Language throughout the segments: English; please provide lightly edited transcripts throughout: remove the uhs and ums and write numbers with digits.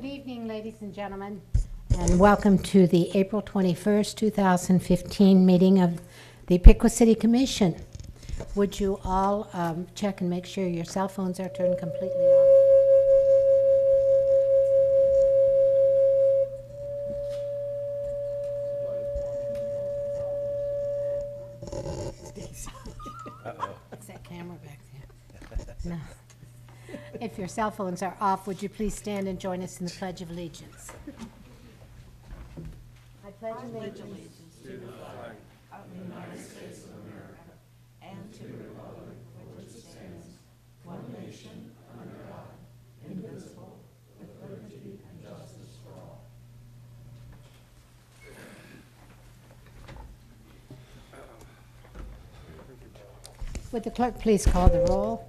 Good evening, ladies and gentlemen, and welcome to the April 21st, 2015 meeting of the Piqua City Commission. Would you all check and make sure your cell phones are turned completely off? It's that camera back there. No. If your cell phones are off, would you please stand and join us in the Pledge of Allegiance? I pledge allegiance to the flag of the United States of America and to the republic for which it stands, one nation, under God, indivisible, with liberty and justice for all. Would the clerk please call the roll?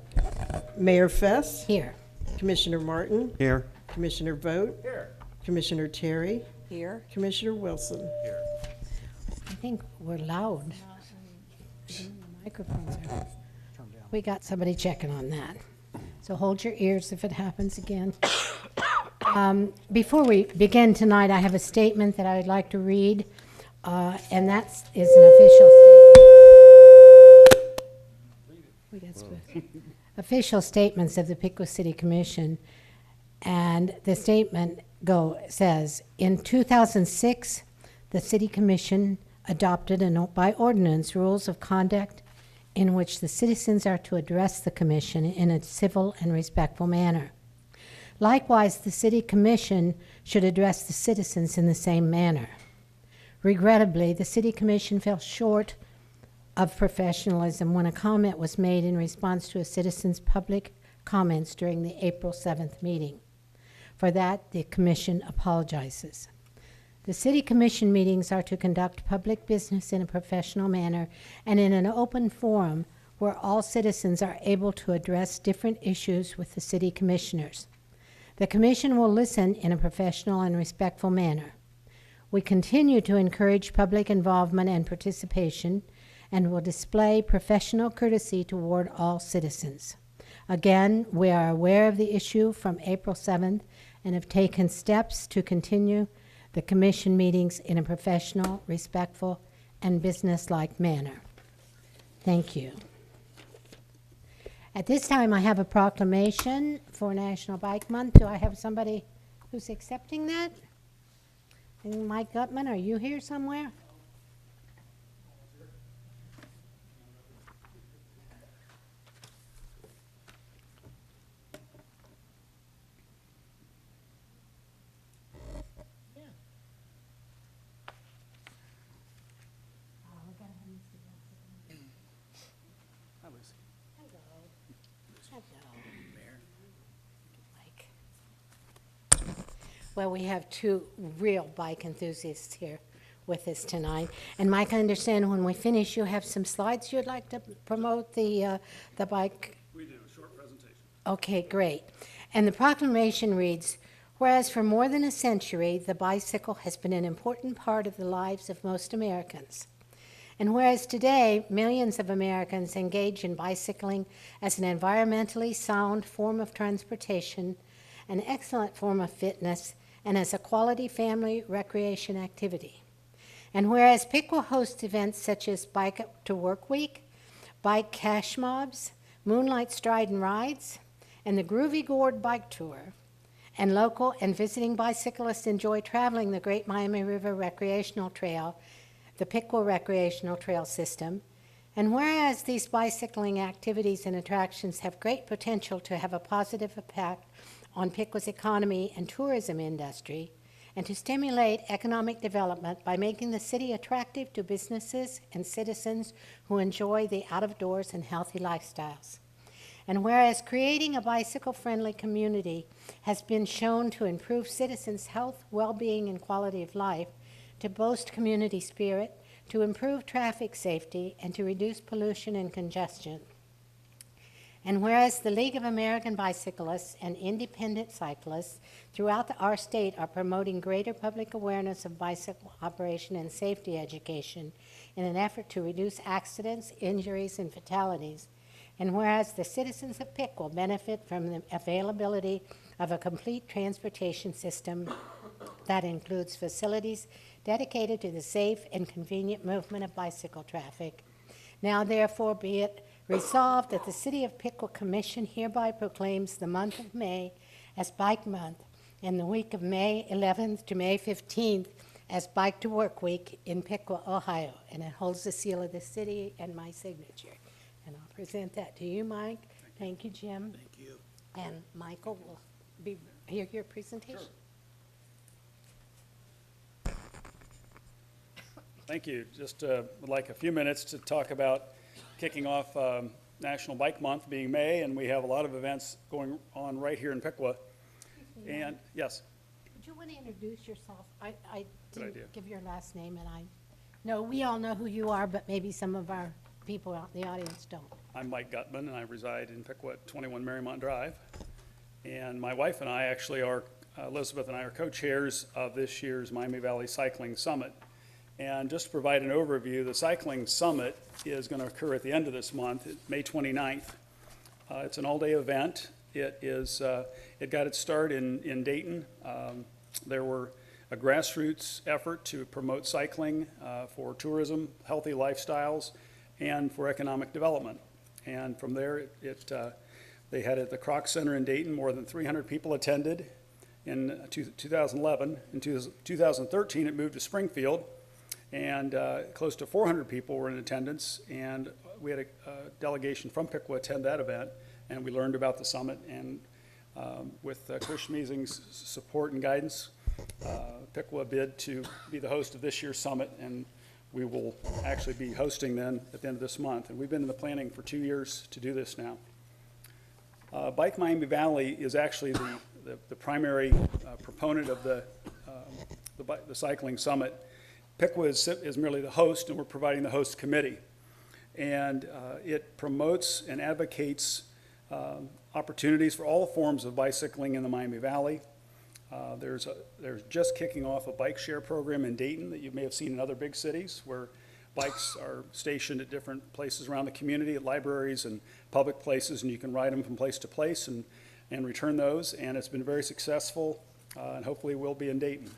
Mayor Fess, Here. Commissioner Martin, Here. Commissioner Vogt, Here. Commissioner Terry, Here. Commissioner Wilson. Here. I think we're loud. The microphones are. We got somebody checking on that. So hold your ears if it happens again. Before we begin tonight, I have a statement that I would like to read, and that is an official statement. We got official statements of the Piqua City Commission, and the statement says, in 2006, the City Commission adopted by ordinance rules of conduct in which the citizens are to address the Commission in a civil and respectful manner. Likewise, the City Commission should address the citizens in the same manner. Regrettably, the City Commission fell short of professionalism when a comment was made in response to a citizen's public comments during the April 7th meeting. For that, the Commission apologizes. The City Commission meetings are to conduct public business in a professional manner and in an open forum where all citizens are able to address different issues with the City Commissioners. The Commission will listen in a professional and respectful manner. We continue to encourage public involvement and participation and will display professional courtesy toward all citizens. Again, we are aware of the issue from April 7th and have taken steps to continue the Commission meetings in a professional, respectful, and business-like manner. Thank you. At this time, I have a proclamation for National Bike Month. Do I have somebody who's accepting that? And Mike Gutman, are you here somewhere? Well, we have two real bike enthusiasts here with us tonight. And Mike, I understand when we finish, you have some slides you'd like to promote the bike? We do, a short presentation. Okay, great. And the proclamation reads, whereas for more than a century, the bicycle has been an important part of the lives of most Americans. And whereas today, millions of Americans engage in bicycling as an environmentally sound form of transportation, an excellent form of fitness, and as a quality family recreation activity. And whereas Piqua hosts events such as Bike to Work Week, Bike Cash Mobs, Moonlight Stride and Rides, and the Groovy Gourd Bike Tour, and local and visiting bicyclists enjoy traveling the Great Miami River Recreational Trail, the Piqua Recreational Trail System, and whereas these bicycling activities and attractions have great potential to have a positive impact on Piqua's economy and tourism industry, and to stimulate economic development by making the city attractive to businesses and citizens who enjoy the out-of-doors and healthy lifestyles. And whereas creating a bicycle-friendly community has been shown to improve citizens' health, well-being, and quality of life, to boost community spirit, to improve traffic safety, and to reduce pollution and congestion. And whereas the League of American Bicyclists and independent cyclists throughout our state are promoting greater public awareness of bicycle operation and safety education in an effort to reduce accidents, injuries, and fatalities, and whereas the citizens of Piqua benefit from the availability of a complete transportation system that includes facilities dedicated to the safe and convenient movement of bicycle traffic. Now therefore be it resolved that the City of Piqua Commission hereby proclaims the month of May as Bike Month and the week of May 11th to May 15th as Bike to Work Week in Piqua, Ohio. And it holds the seal of the city and my signature. And I'll present that to you, Mike. Thank you, Jim. Thank you. And Michael will hear your presentation. Thank you. Just would like a few minutes to talk about kicking off National Bike Month being May, and we have a lot of events going on right here in Piqua. And yes, Would you want to introduce yourself? I Good idea. didn't give your last name, and we all know who you are, but maybe some of our people out in the audience don't. I'm Mike Gutman, and I reside in Piqua at 21 Marymount Drive. And my wife and I actually are, Elizabeth and I are co-chairs of this year's Miami Valley Cycling Summit. And just to provide an overview, the Cycling Summit is going to occur at the end of this month, May 29th. It's an all-day event. It got its start in Dayton. There were a grassroots effort to promote cycling for tourism, healthy lifestyles, and for economic development. And from there, they had it at the Kroc Center in Dayton. More than 300 people attended in 2011. In 2013, it moved to Springfield, and close to 400 people were in attendance. And we had a delegation from Piqua attend that event, and we learned about the summit. And with Chris Schmiesing's support and guidance, Piqua bid to be the host of this year's summit, and we will actually be hosting then at the end of this month. And we've been in the planning for 2 years to do this now. Bike Miami Valley is actually the primary proponent of the cycling summit. Piqua is merely the host, and we're providing the host committee. And it promotes and advocates opportunities for all forms of bicycling in the Miami Valley. There's just kicking off a bike share program in Dayton that you may have seen in other big cities, where bikes are stationed at different places around the community, at libraries and public places, and you can ride them from place to place and return those. And it's been very successful, and hopefully will be in Dayton.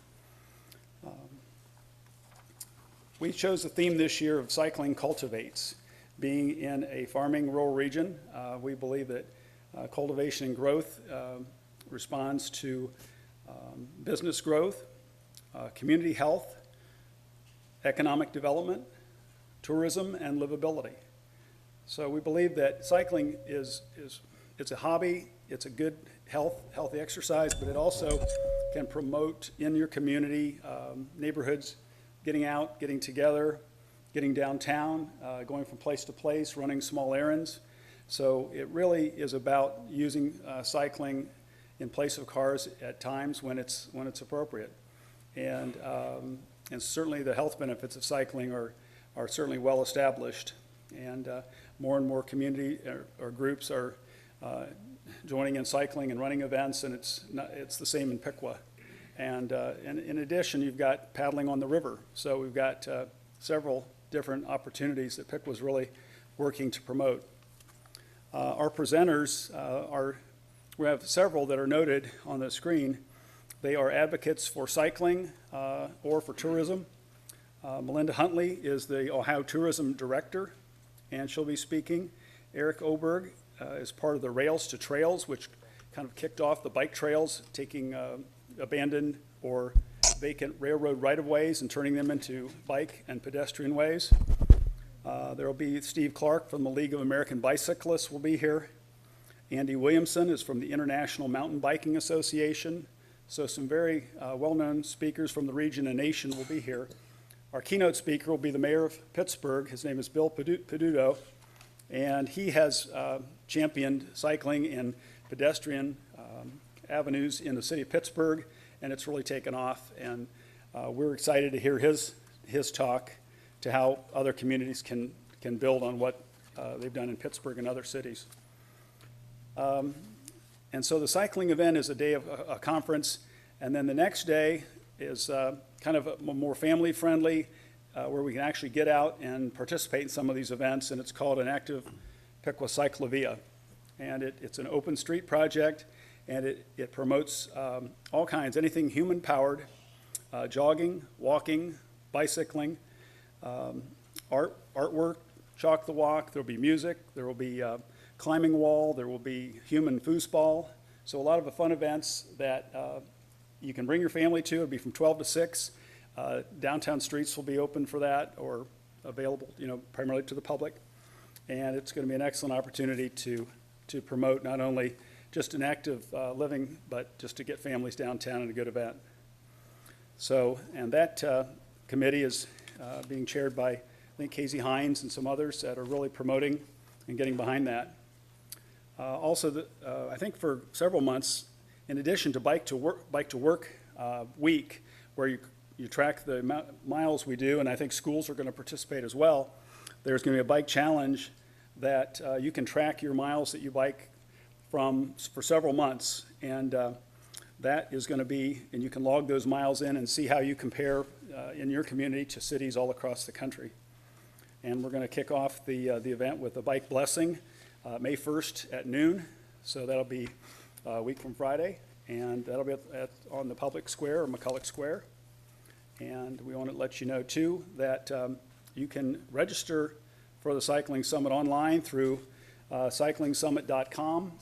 We chose the theme this year of Cycling Cultivates. Being in a farming rural region, we believe that cultivation and growth responds to business growth, community health, economic development, tourism, and livability. So we believe that cycling it's a hobby, it's a good healthy exercise, but it also can promote in your community, neighborhoods, getting out, getting together, getting downtown, going from place to place, running small errands. So it really is about using cycling in place of cars at times when it's appropriate. And certainly the health benefits of cycling are certainly well established. And more community or groups are joining in cycling and running events, and it's the same in Piqua. And in addition, you've got paddling on the river. So we've got several different opportunities that Piqua is really working to promote. Our presenters we have several that are noted on the screen. They are advocates for cycling or for tourism. Melinda Huntley is the Ohio Tourism Director, and she'll be speaking. Eric Oberg is part of the Rails to Trails, which kind of kicked off the bike trails, taking abandoned or vacant railroad right-of-ways and turning them into bike and pedestrian ways. There will be Steve Clark from the League of American Bicyclists will be here. Andy Williamson is from the International Mountain Biking Association. So some very well-known speakers from the region and nation will be here. Our keynote speaker will be the mayor of Pittsburgh. His name is Bill Peduto, and he has championed cycling and pedestrian avenues in the city of Pittsburgh, and it's really taken off. And we're excited to hear his talk to how other communities can build on what they've done in Pittsburgh and other cities. And so the cycling event is a day of a conference, and then the next day is kind of a more family-friendly, where we can actually get out and participate in some of these events, and it's called an Active Piqua Cyclovia. And it's an open street project, and it promotes all kinds, anything human-powered, jogging, walking, bicycling, artwork, Chalk the Walk. There will be music. There will be climbing wall. There will be human foosball. So a lot of the fun events that you can bring your family to. It'll be from 12 to 6. Downtown streets will be open for that, or available, primarily to the public. And it's going to be an excellent opportunity to promote not only just an active living, but just to get families downtown in a good event. So, and that committee is being chaired by, I think, Casey Hines and some others that are really promoting and getting behind that. Also, I think for several months, in addition to Bike to Work week, where you track the miles we do, and I think schools are going to participate as well, there's going to be a bike challenge that you can track your miles that you bike for several months, and that is going to be, and you can log those miles in and see how you compare in your community to cities all across the country. And we're going to kick off the event with a bike blessing May 1st at noon, so that'll be a week from Friday, and that'll be on the public square, or McCulloch Square. And we want to let you know too that you can register for the Cycling Summit online through cyclingsummit.com.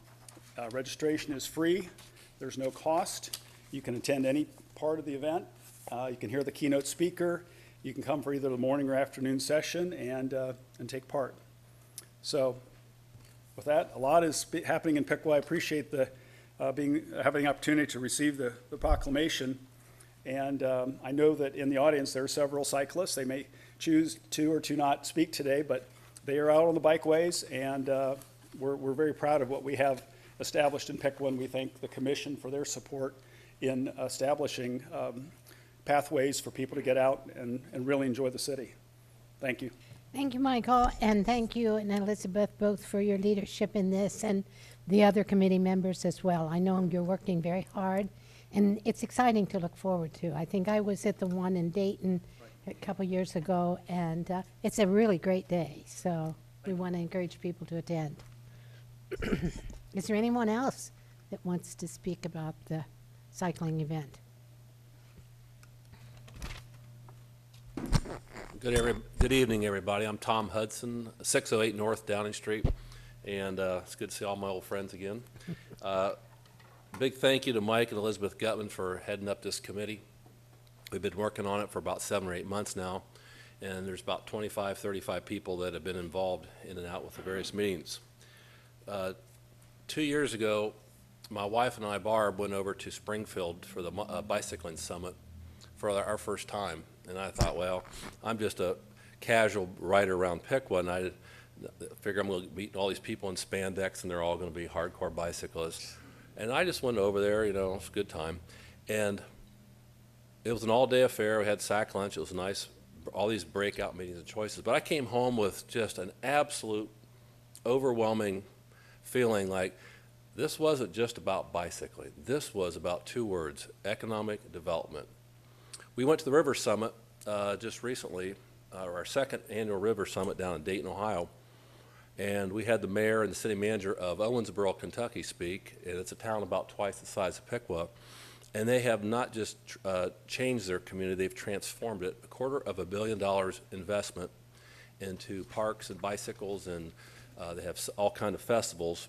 Registration is free. There's no cost. You can attend any part of the event. You can hear the keynote speaker. You can come for either the morning or afternoon session and take part. So with that, a lot is happening in Piqua. I appreciate having the opportunity to receive the proclamation. And I know that in the audience there are several cyclists. They may choose to or to not speak today, but they are out on the bikeways, and we're very proud of what we have established in Piqua, and we thank the Commission for their support in establishing pathways for people to get out and really enjoy the city. Thank you. Thank you, Michael, and thank you and Elizabeth both for your leadership in this, and the other committee members as well. I know you're working very hard, and it's exciting to look forward to. I think I was at the one in Dayton a couple years ago, and it's a really great day, so we want to encourage people to attend. Is there anyone else that wants to speak about the cycling event? Good evening, everybody. I'm Tom Hudson, 608 North Downing Street, and it's good to see all my old friends again. Big thank you to Mike and Elizabeth Gutman for heading up this committee. We've been working on it for about 7 or 8 months now, and there's about 25, 35 people that have been involved in and out with the various meetings. 2 years ago, my wife and I, Barb, went over to Springfield for the bicycling summit for our first time. And I thought, well, I'm just a casual rider around Piqua, and I figure I'm going to meet all these people in spandex, and they're all going to be hardcore bicyclists. And I just went over there, it was a good time. And it was an all-day affair. We had sack lunch. It was nice, all these breakout meetings and choices. But I came home with just an absolute overwhelming feeling like this wasn't just about bicycling. This was about 2 words, economic development. We went to the River Summit just recently, our second annual River Summit down in Dayton, Ohio. And we had the mayor and the city manager of Owensboro, Kentucky speak, and it's a town about twice the size of Piqua. And they have not just changed their community, they've transformed it. $250 million investment into parks and bicycles, and they have all kinds of festivals.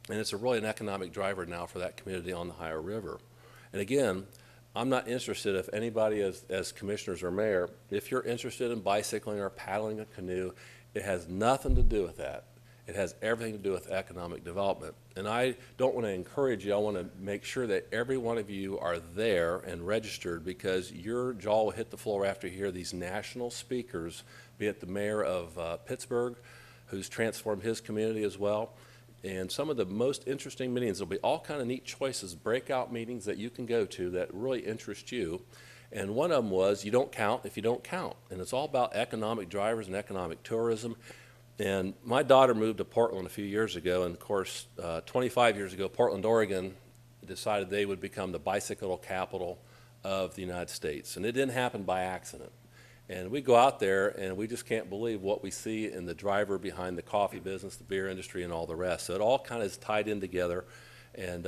And it's really an economic driver now for that community on the Ohio River. And again, I'm not interested if anybody as commissioners or mayor, if you're interested in bicycling or paddling a canoe, it has nothing to do with that. It has everything to do with economic development. And I don't want to encourage you, I want to make sure that every one of you are there and registered, because your jaw will hit the floor after you hear these national speakers, be it the mayor of Pittsburgh, who's transformed his community as well. And some of the most interesting meetings, there'll be all kind of neat choices, breakout meetings that you can go to that really interest you. And one of them was, you don't count if you don't count. And it's all about economic drivers and economic tourism. And my daughter moved to Portland a few years ago, and of course, 25 years ago, Portland, Oregon decided they would become the bicycle capital of the United States. And it didn't happen by accident. And we go out there and we just can't believe what we see in the driver behind the coffee business, the beer industry, and all the rest. So it all kind of is tied in together. And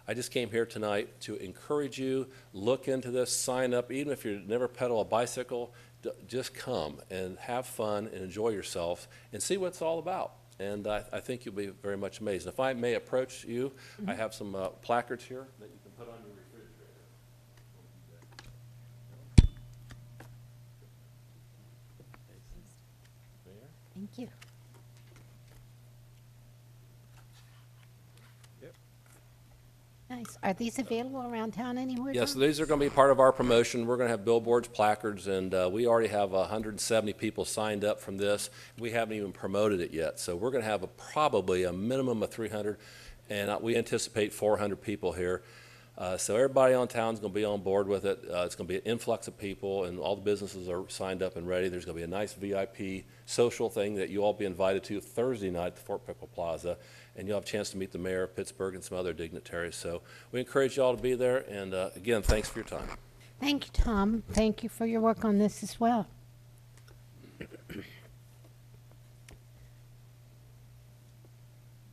I just came here tonight to encourage you, look into this, sign up, even if you've never pedaled a bicycle, just come and have fun and enjoy yourself and see what it's all about. And I think you'll be very much amazed. If I may approach you, I have some placards here that you can put on your refrigerator. There. Thank you. Nice. Are these available around town anywhere? Yes, Tom? these are going to be part of our promotion. We're going to have billboards, placards, and we already have 170 people signed up from this. We haven't even promoted it yet, so we're going to have probably a minimum of 300, and we anticipate 400 people here. So everybody on town is going to be on board with it. It's going to be an influx of people, and all the businesses are signed up and ready. There's going to be a nice VIP social thing that you all be invited to Thursday night at the Fort Pickle Plaza, and you'll have a chance to meet the mayor of Pittsburgh and some other dignitaries. So we encourage you all to be there, and again, thanks for your time. Thank you, Tom. Thank you for your work on this as well.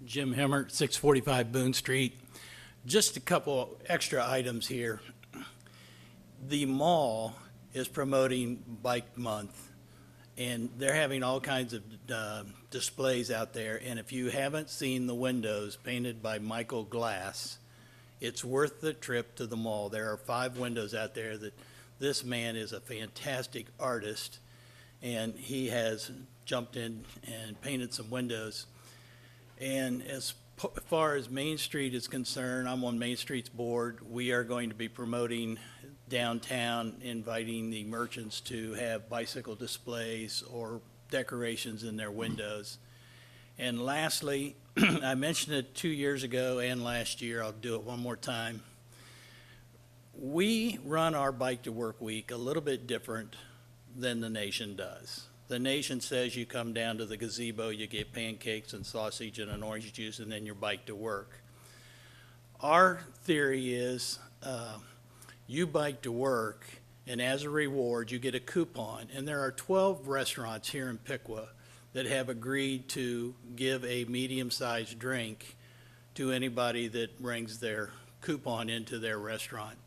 Jim Hemmert, 645 Boone Street. Just a couple extra items here. The mall is promoting Bike Month, and they're having all kinds of displays out there. And if you haven't seen the windows painted by Michael Glass, it's worth the trip to the mall. There are 5 windows out there that this man is a fantastic artist, and he has jumped in and painted some windows. And as far as Main Street is concerned, I'm on Main Street's board. We are going to be promoting downtown, inviting the merchants to have bicycle displays or decorations in their windows. And lastly, I mentioned it 2 years ago and last year. I'll do it one more time. We run our Bike to Work week a little bit different than the nation does. The nation says you come down to the gazebo, you get pancakes and sausage and an orange juice, and then you bike to work. Our theory is you bike to work, and as a reward, you get a coupon. And there are 12 restaurants here in Piqua that have agreed to give a medium-sized drink to anybody that brings their coupon into their restaurant.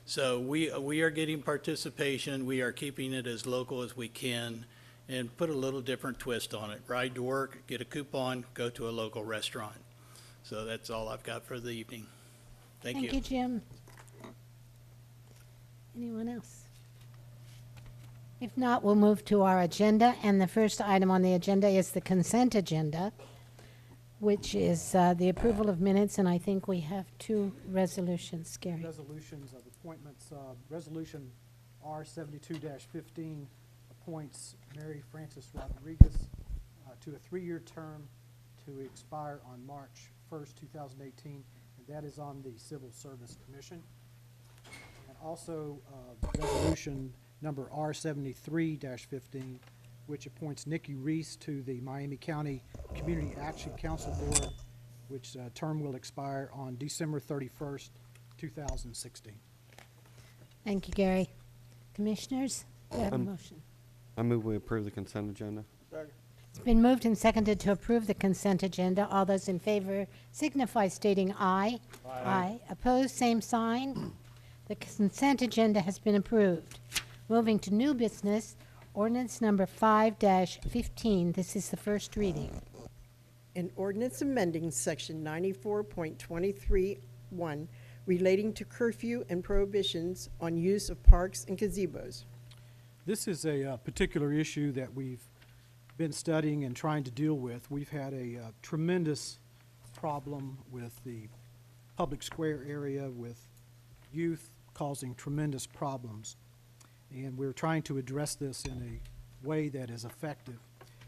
So we are getting participation. We are keeping it as local as we can, and put a little different twist on it. Ride to work, get a coupon, go to a local restaurant. So that's all I've got for the evening. Thank you. Thank you, Jim. Anyone else? If not, we'll move to our agenda, and the first item on the agenda is the consent agenda, which is the approval of minutes, and I think we have 2 resolutions, Gary. Resolutions of appointments. Resolution R72-15 appoints Mary Frances Rodriguez to a 3-year term to expire on March 1st, 2018, and that is on the Civil Service Commission. And also resolution number R73-15, which appoints Nikki Reese to the Miami County Community Action Council Board, which term will expire on December 31st, 2016. Thank you, Gary. Commissioners, do you have a motion? I move we approve the consent agenda. It's been moved and seconded to approve the consent agenda. All those in favor signify stating aye. Aye. Opposed, same sign. The consent agenda has been approved. Moving to new business, ordinance number 5-15. This is the first reading. An ordinance amending section 94.23(1) relating to curfew and prohibitions on use of parks and gazebos. This is a particular issue that we've been studying and trying to deal with. We've had a tremendous problem with the public square area with youth causing tremendous problems. And we're trying to address this in a way that is effective.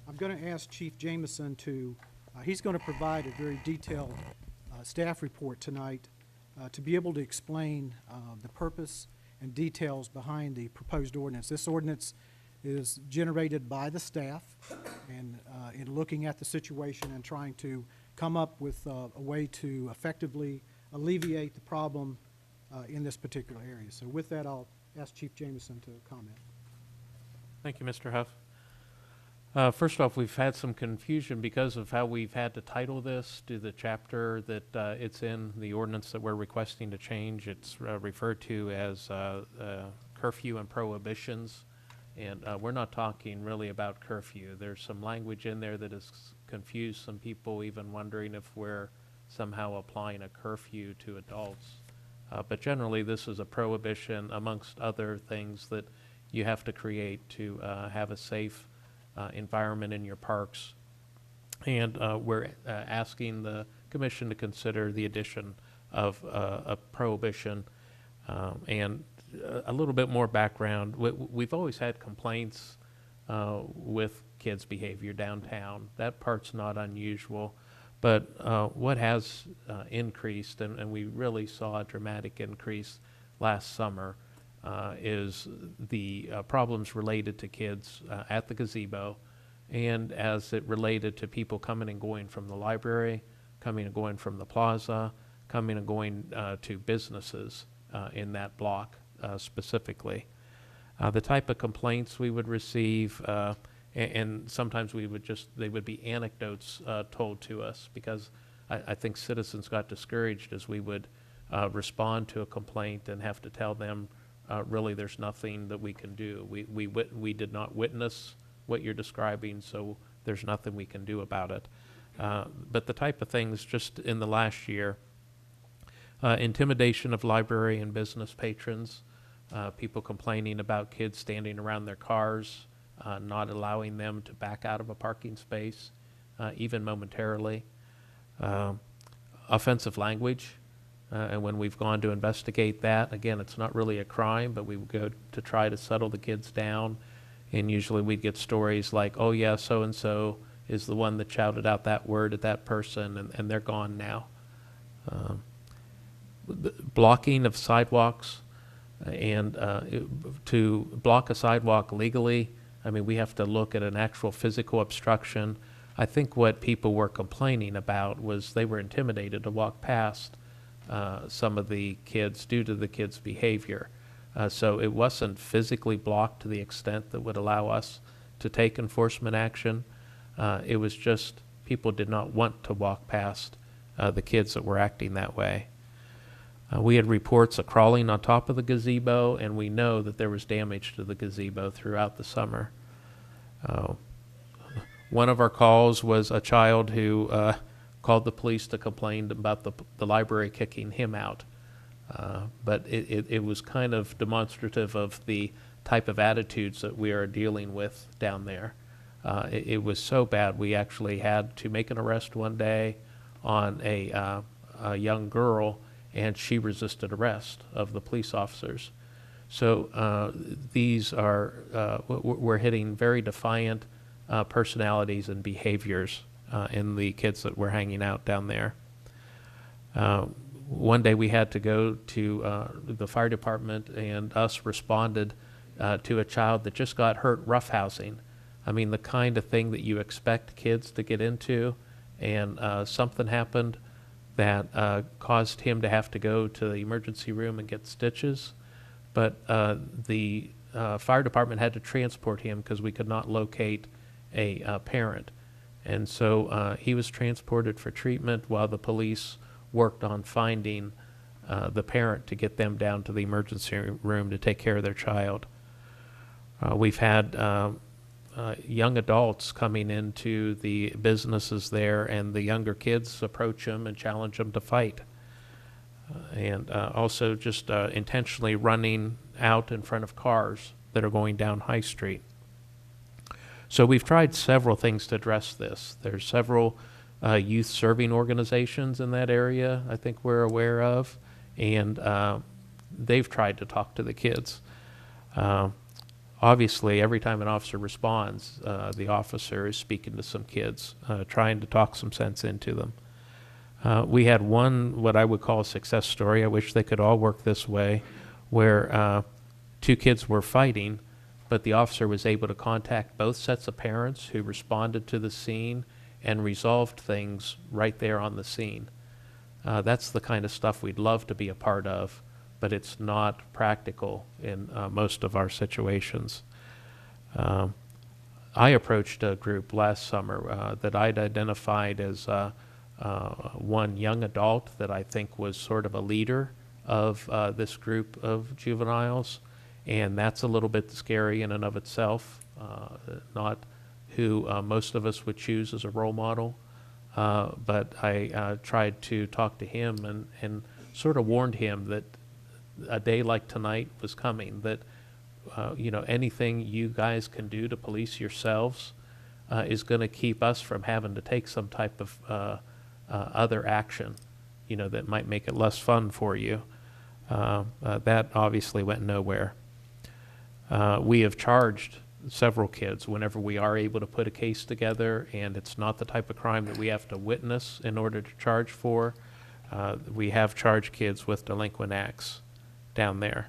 I'm going to ask Chief Jameson to, he's going to provide a very detailed staff report tonight to be able to explain the purpose and details behind the proposed ordinance. This ordinance is generated by the staff and in looking at the situation and trying to come up with a way to effectively alleviate the problem in this particular area. So with that, I'll ask Chief Jameson to comment. Thank you, Mr. Huff. First off, we've had some confusion because of how we've had to title this to the chapter that it's in, the ordinance that we're requesting to change. It's referred to as curfew and prohibitions, and we're not talking really about curfew. There's some language in there that has confused some people, even wondering if we're somehow applying a curfew to adults. But generally, this is a prohibition, amongst other things, that you have to create to have a safe environment in your parks. And we're asking the commission to consider the addition of a prohibition. And a little bit more background. We've always had complaints with kids' behavior downtown. That part's not unusual. But what has increased, and we really saw a dramatic increase last summer, is the problems related to kids at the gazebo, and as it related to people coming and going from the library, coming and going from the plaza, coming and going to businesses in that block specifically. The type of complaints we would receive, and sometimes they would be anecdotes told to us, because I think citizens got discouraged as we would respond to a complaint and have to tell them really there's nothing that we can do. We did not witness what you're describing, so there's nothing we can do about it. But the type of things just in the last year, intimidation of library and business patrons, people complaining about kids standing around their cars, not allowing them to back out of a parking space, even momentarily. Offensive language. And when we've gone to investigate that, again, it's not really a crime, but we would go to try to settle the kids down. And usually we'd get stories like, oh yeah, so-and-so is the one that shouted out that word at that person, and they're gone now. Blocking of sidewalks, and to block a sidewalk legally, I mean, we have to look at an actual physical obstruction. I think what people were complaining about was they were intimidated to walk past some of the kids due to the kids' behavior. So it wasn't physically blocked to the extent that would allow us to take enforcement action. It was just people did not want to walk past the kids that were acting that way. We had reports of crawling on top of the gazebo, and we know that there was damage to the gazebo throughout the summer. One of our calls was a child who called the police to complain about the library kicking him out. But it was kind of demonstrative of the type of attitudes that we are dealing with down there. It was so bad we actually had to make an arrest one day on a young girl, and she resisted arrest of the police officers. So these are, we're hitting very defiant personalities and behaviors in the kids that were hanging out down there. One day we had to go to the fire department, and us responded to a child that just got hurt roughhousing. I mean, the kind of thing that you expect kids to get into, and something happened that caused him to have to go to the emergency room and get stitches. But the fire department had to transport him because we could not locate a parent. And so he was transported for treatment while the police worked on finding the parent to get them down to the emergency room to take care of their child. We've had young adults coming into the businesses there, and the younger kids approach them and challenge them to fight. And also just intentionally running out in front of cars that are going down High Street. So we've tried several things to address this. There's several youth serving organizations in that area I think we're aware of, and they've tried to talk to the kids. Obviously, every time an officer responds, the officer is speaking to some kids, trying to talk some sense into them. We had one, what I would call a success story, I wish they could all work this way, where two kids were fighting, but the officer was able to contact both sets of parents who responded to the scene and resolved things right there on the scene. That's the kind of stuff we'd love to be a part of, but it's not practical in most of our situations. I approached a group last summer that I'd identified as one young adult that I think was sort of a leader of this group of juveniles, and that's a little bit scary in and of itself, not who most of us would choose as a role model. But I tried to talk to him and sort of warned him that a day like tonight was coming, that anything you guys can do to police yourselves is going to keep us from having to take some type of other action, that might make it less fun for you. That obviously went nowhere. We have charged several kids whenever we are able to put a case together, and it's not the type of crime that we have to witness in order to charge for. We have charged kids with delinquent acts down there.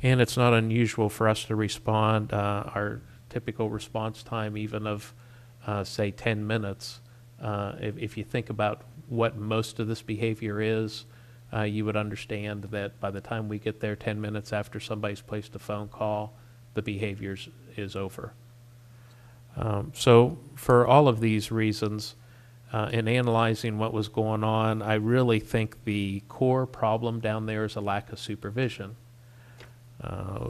And it's not unusual for us to respond. Our typical response time, even of, say, 10 minutes, if you think about what most of this behavior is, you would understand that by the time we get there 10 minutes after somebody's placed a phone call, the behavior is over. So for all of these reasons, in analyzing what was going on, I really think the core problem down there is a lack of supervision.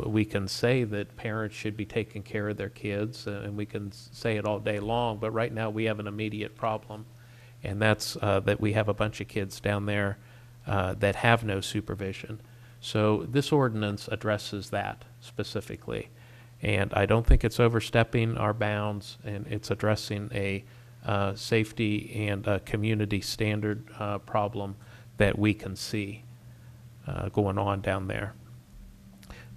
We can say that parents should be taking care of their kids, and we can say it all day long, but right now we have an immediate problem, and that's that we have a bunch of kids down there that have no supervision. So this ordinance addresses that specifically, and I don't think it's overstepping our bounds, and it's addressing a safety and community standard problem that we can see going on down there.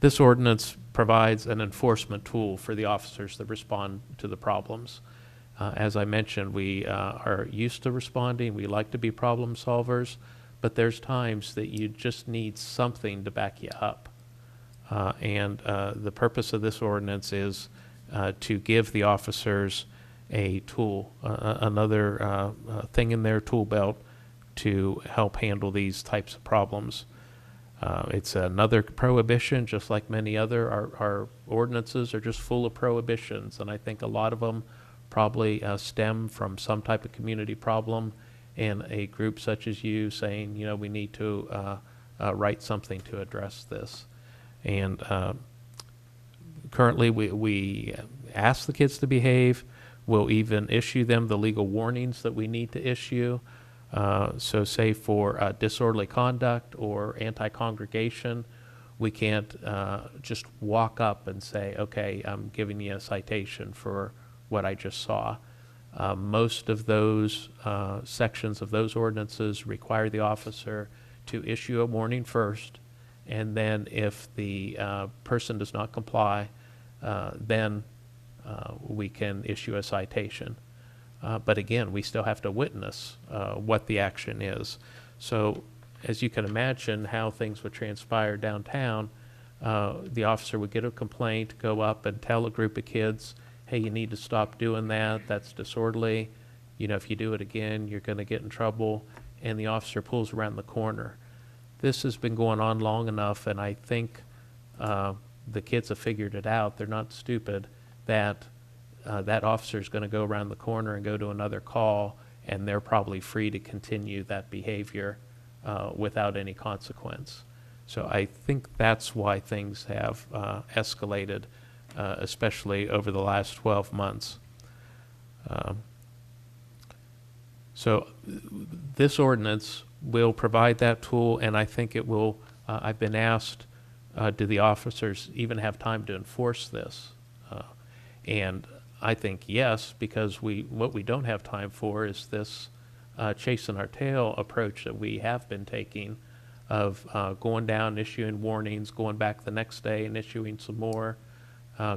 This ordinance provides an enforcement tool for the officers that respond to the problems. As I mentioned, we are used to responding. We like to be problem solvers, but there's times that you just need something to back you up. And the purpose of this ordinance is to give the officers a tool, another thing in their tool belt to help handle these types of problems. It's another prohibition, just like many other. Our ordinances are just full of prohibitions, and I think a lot of them probably stem from some type of community problem and a group such as you saying, we need to write something to address this. And currently we ask the kids to behave. We'll even issue them the legal warnings that we need to issue. So say for disorderly conduct or anti-congregation, we can't just walk up and say, okay, I'm giving you a citation for what I just saw. Most of those sections of those ordinances require the officer to issue a warning first, and then if the person does not comply, then we can issue a citation. But again, we still have to witness what the action is. So as you can imagine how things would transpire downtown, the officer would get a complaint, go up and tell a group of kids, hey, you need to stop doing that, that's disorderly. If you do it again, you're going to get in trouble. And the officer pulls around the corner. This has been going on long enough, and I think the kids have figured it out. They're not stupid, that that officer is going to go around the corner and go to another call, and they're probably free to continue that behavior without any consequence. So I think that's why things have escalated, especially over the last 12 months. So this ordinance will provide that tool, and I think it will, I've been asked, do the officers even have time to enforce this? And I think yes, because what we don't have time for is this chasing our tail approach that we have been taking of going down, issuing warnings, going back the next day and issuing some more,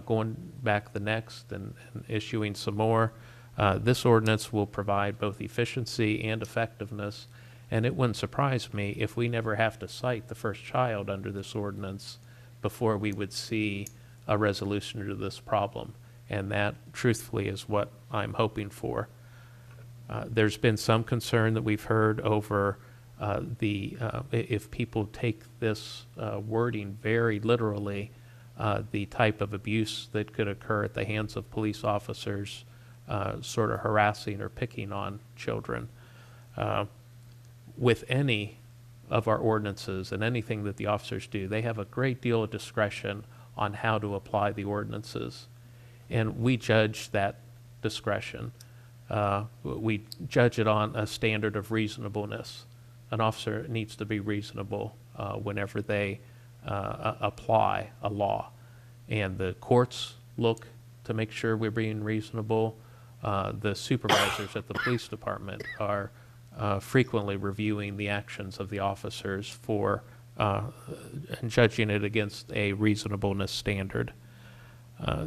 going back the next and issuing some more. This ordinance will provide both efficiency and effectiveness, and it wouldn't surprise me if we never have to cite the first child under this ordinance before we would see a resolution to this problem. And that, truthfully, is what I'm hoping for. There's been some concern that we've heard over if people take this wording very literally, the type of abuse that could occur at the hands of police officers sort of harassing or picking on children. With any of our ordinances and anything that the officers do, they have a great deal of discretion on how to apply the ordinances. And we judge that discretion. We judge it on a standard of reasonableness. An officer needs to be reasonable whenever they apply a law. And the courts look to make sure we're being reasonable. The supervisors at the police department are frequently reviewing the actions of the officers for and judging it against a reasonableness standard.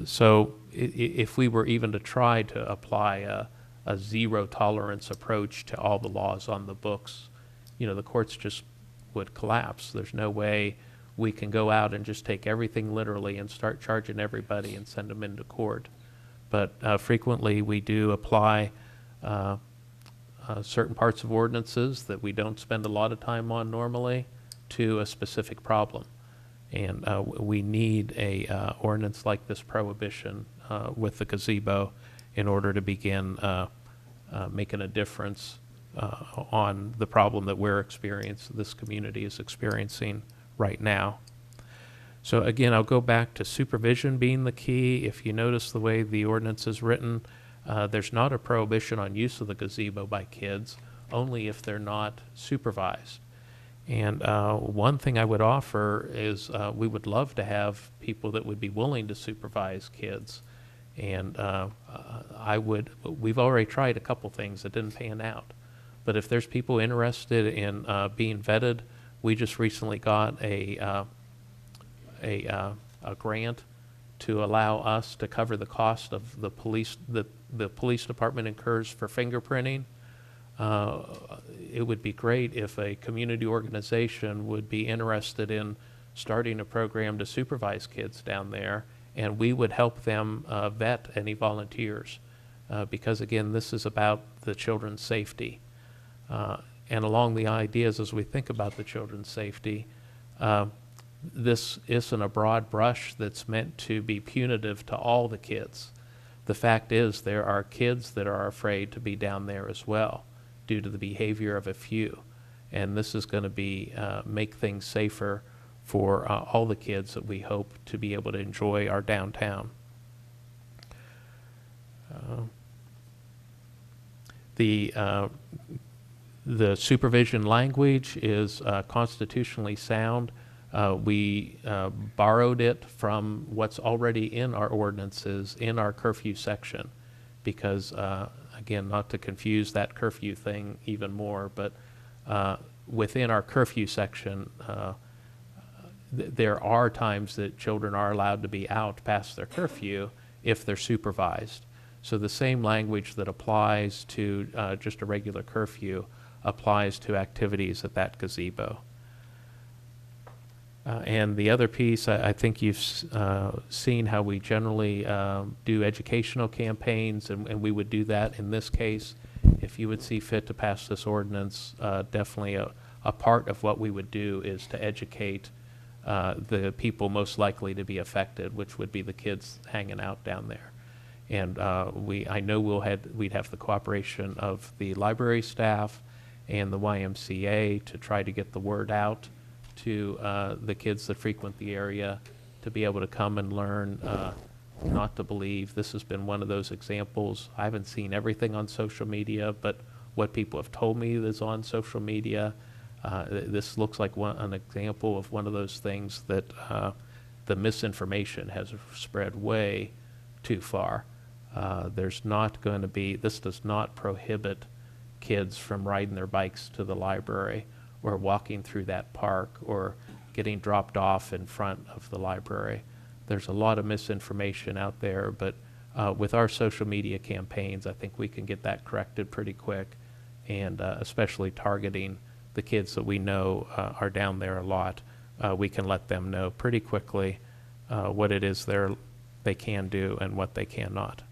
So if we were even to try to apply a zero tolerance approach to all the laws on the books, the courts just would collapse. There's no way we can go out and just take everything literally and start charging everybody and send them into court. But frequently we do apply certain parts of ordinances that we don't spend a lot of time on normally to a specific problem. And we need a ordinance like this prohibition with the gazebo in order to begin making a difference on the problem that this community is experiencing right now. So again, I'll go back to supervision being the key. If you notice the way the ordinance is written, there's not a prohibition on use of the gazebo by kids, only if they're not supervised. And one thing I would offer is we would love to have people that would be willing to supervise kids. And we've already tried a couple things that didn't pan out. But if there's people interested in being vetted, we just recently got a grant to allow us to cover the cost of the police department incurs for fingerprinting. It would be great if a community organization would be interested in starting a program to supervise kids down there, and we would help them vet any volunteers, because again, this is about the children's safety. And along the ideas as we think about the children's safety, this isn't a broad brush that's meant to be punitive to all the kids. The fact is there are kids that are afraid to be down there as well due to the behavior of a few. And this is going to be make things safer for all the kids that we hope to be able to enjoy our downtown. The supervision language is constitutionally sound. We borrowed it from what's already in our ordinances in our curfew section because, again, not to confuse that curfew thing even more, but within our curfew section, there are times that children are allowed to be out past their curfew if they're supervised. So the same language that applies to just a regular curfew applies to activities at that gazebo. And the other piece, I think you've seen how we generally do educational campaigns, and we would do that in this case. If you would see fit to pass this ordinance, definitely a part of what we would do is to educate the people most likely to be affected, which would be the kids hanging out down there. And I know we'd have the cooperation of the library staff and the YMCA to try to get the word out to the kids that frequent the area to be able to come and learn not to believe. This has been one of those examples. I haven't seen everything on social media, but what people have told me is on social media, this looks like an example of one of those things that the misinformation has spread way too far. This does not prohibit kids from riding their bikes to the library or walking through that park or getting dropped off in front of the library. There's a lot of misinformation out there, but with our social media campaigns, I think we can get that corrected pretty quick, and especially targeting the kids that we know are down there a lot. We can let them know pretty quickly what it is they can do and what they cannot.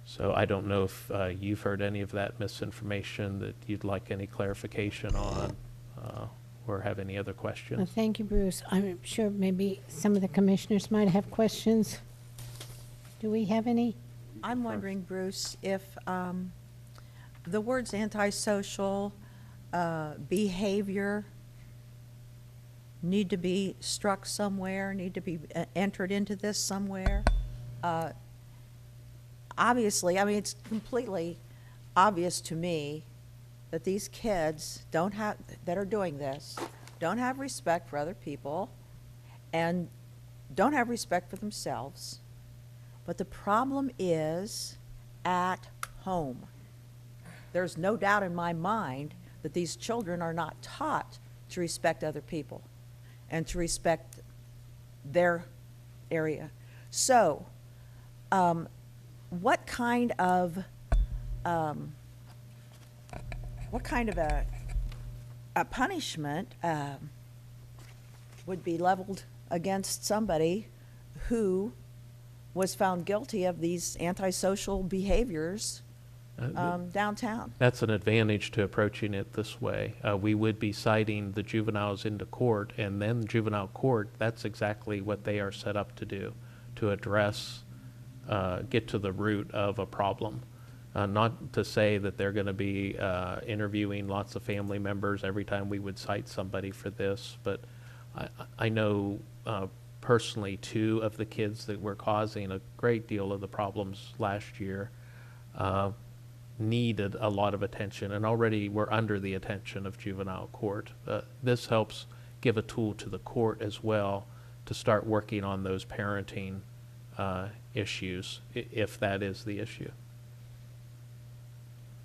So I don't know if you've heard any of that misinformation that you'd like any clarification on, or have any other Well, questions. thank you, Bruce. I'm sure maybe some of the commissioners might have questions. Do we have any? I'm wondering, Bruce, if the words antisocial behavior need to be struck somewhere, need to be entered into this somewhere. Obviously, I mean, it's completely obvious to me that these kids that are doing this, don't have respect for other people and don't have respect for themselves. But the problem is at home. There's no doubt in my mind that these children are not taught to respect other people and to respect their area. So, what kind of a punishment would be leveled against somebody who was found guilty of these antisocial behaviors downtown? That's an advantage to approaching it this way. We would be citing the juveniles into court, and then juvenile court, that's exactly what they are set up to do, to address, get to the root of a problem. Not to say that they're going to be interviewing lots of family members every time we would cite somebody for this, but I know personally 2 of the kids that were causing a great deal of the problems last year needed a lot of attention and already were under the attention of juvenile court. This helps give a tool to the court as well to start working on those parenting issues, if that is the issue.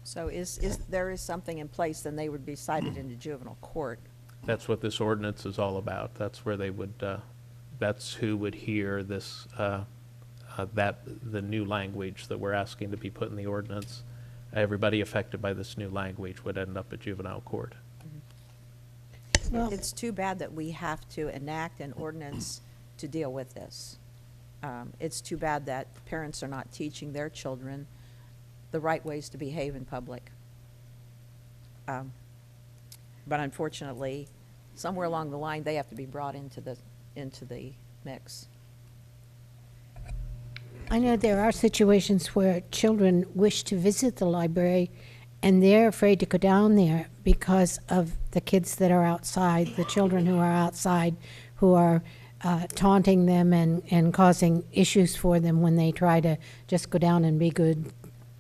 So there is something in place, then they would be cited into juvenile court. That's what this ordinance is all about. That's where they would, that's who would hear this, the new language that we're asking to be put in the ordinance. Everybody affected by this new language would end up at juvenile court. Well, It's too bad that we have to enact an ordinance to deal with this. It's too bad that parents are not teaching their children the right ways to behave in public. But unfortunately, somewhere along the line, they have to be brought into the mix. I know there are situations where children wish to visit the library and they're afraid to go down there because of the kids that are outside, the children who are outside, who are taunting them and causing issues for them when they try to just go down and be good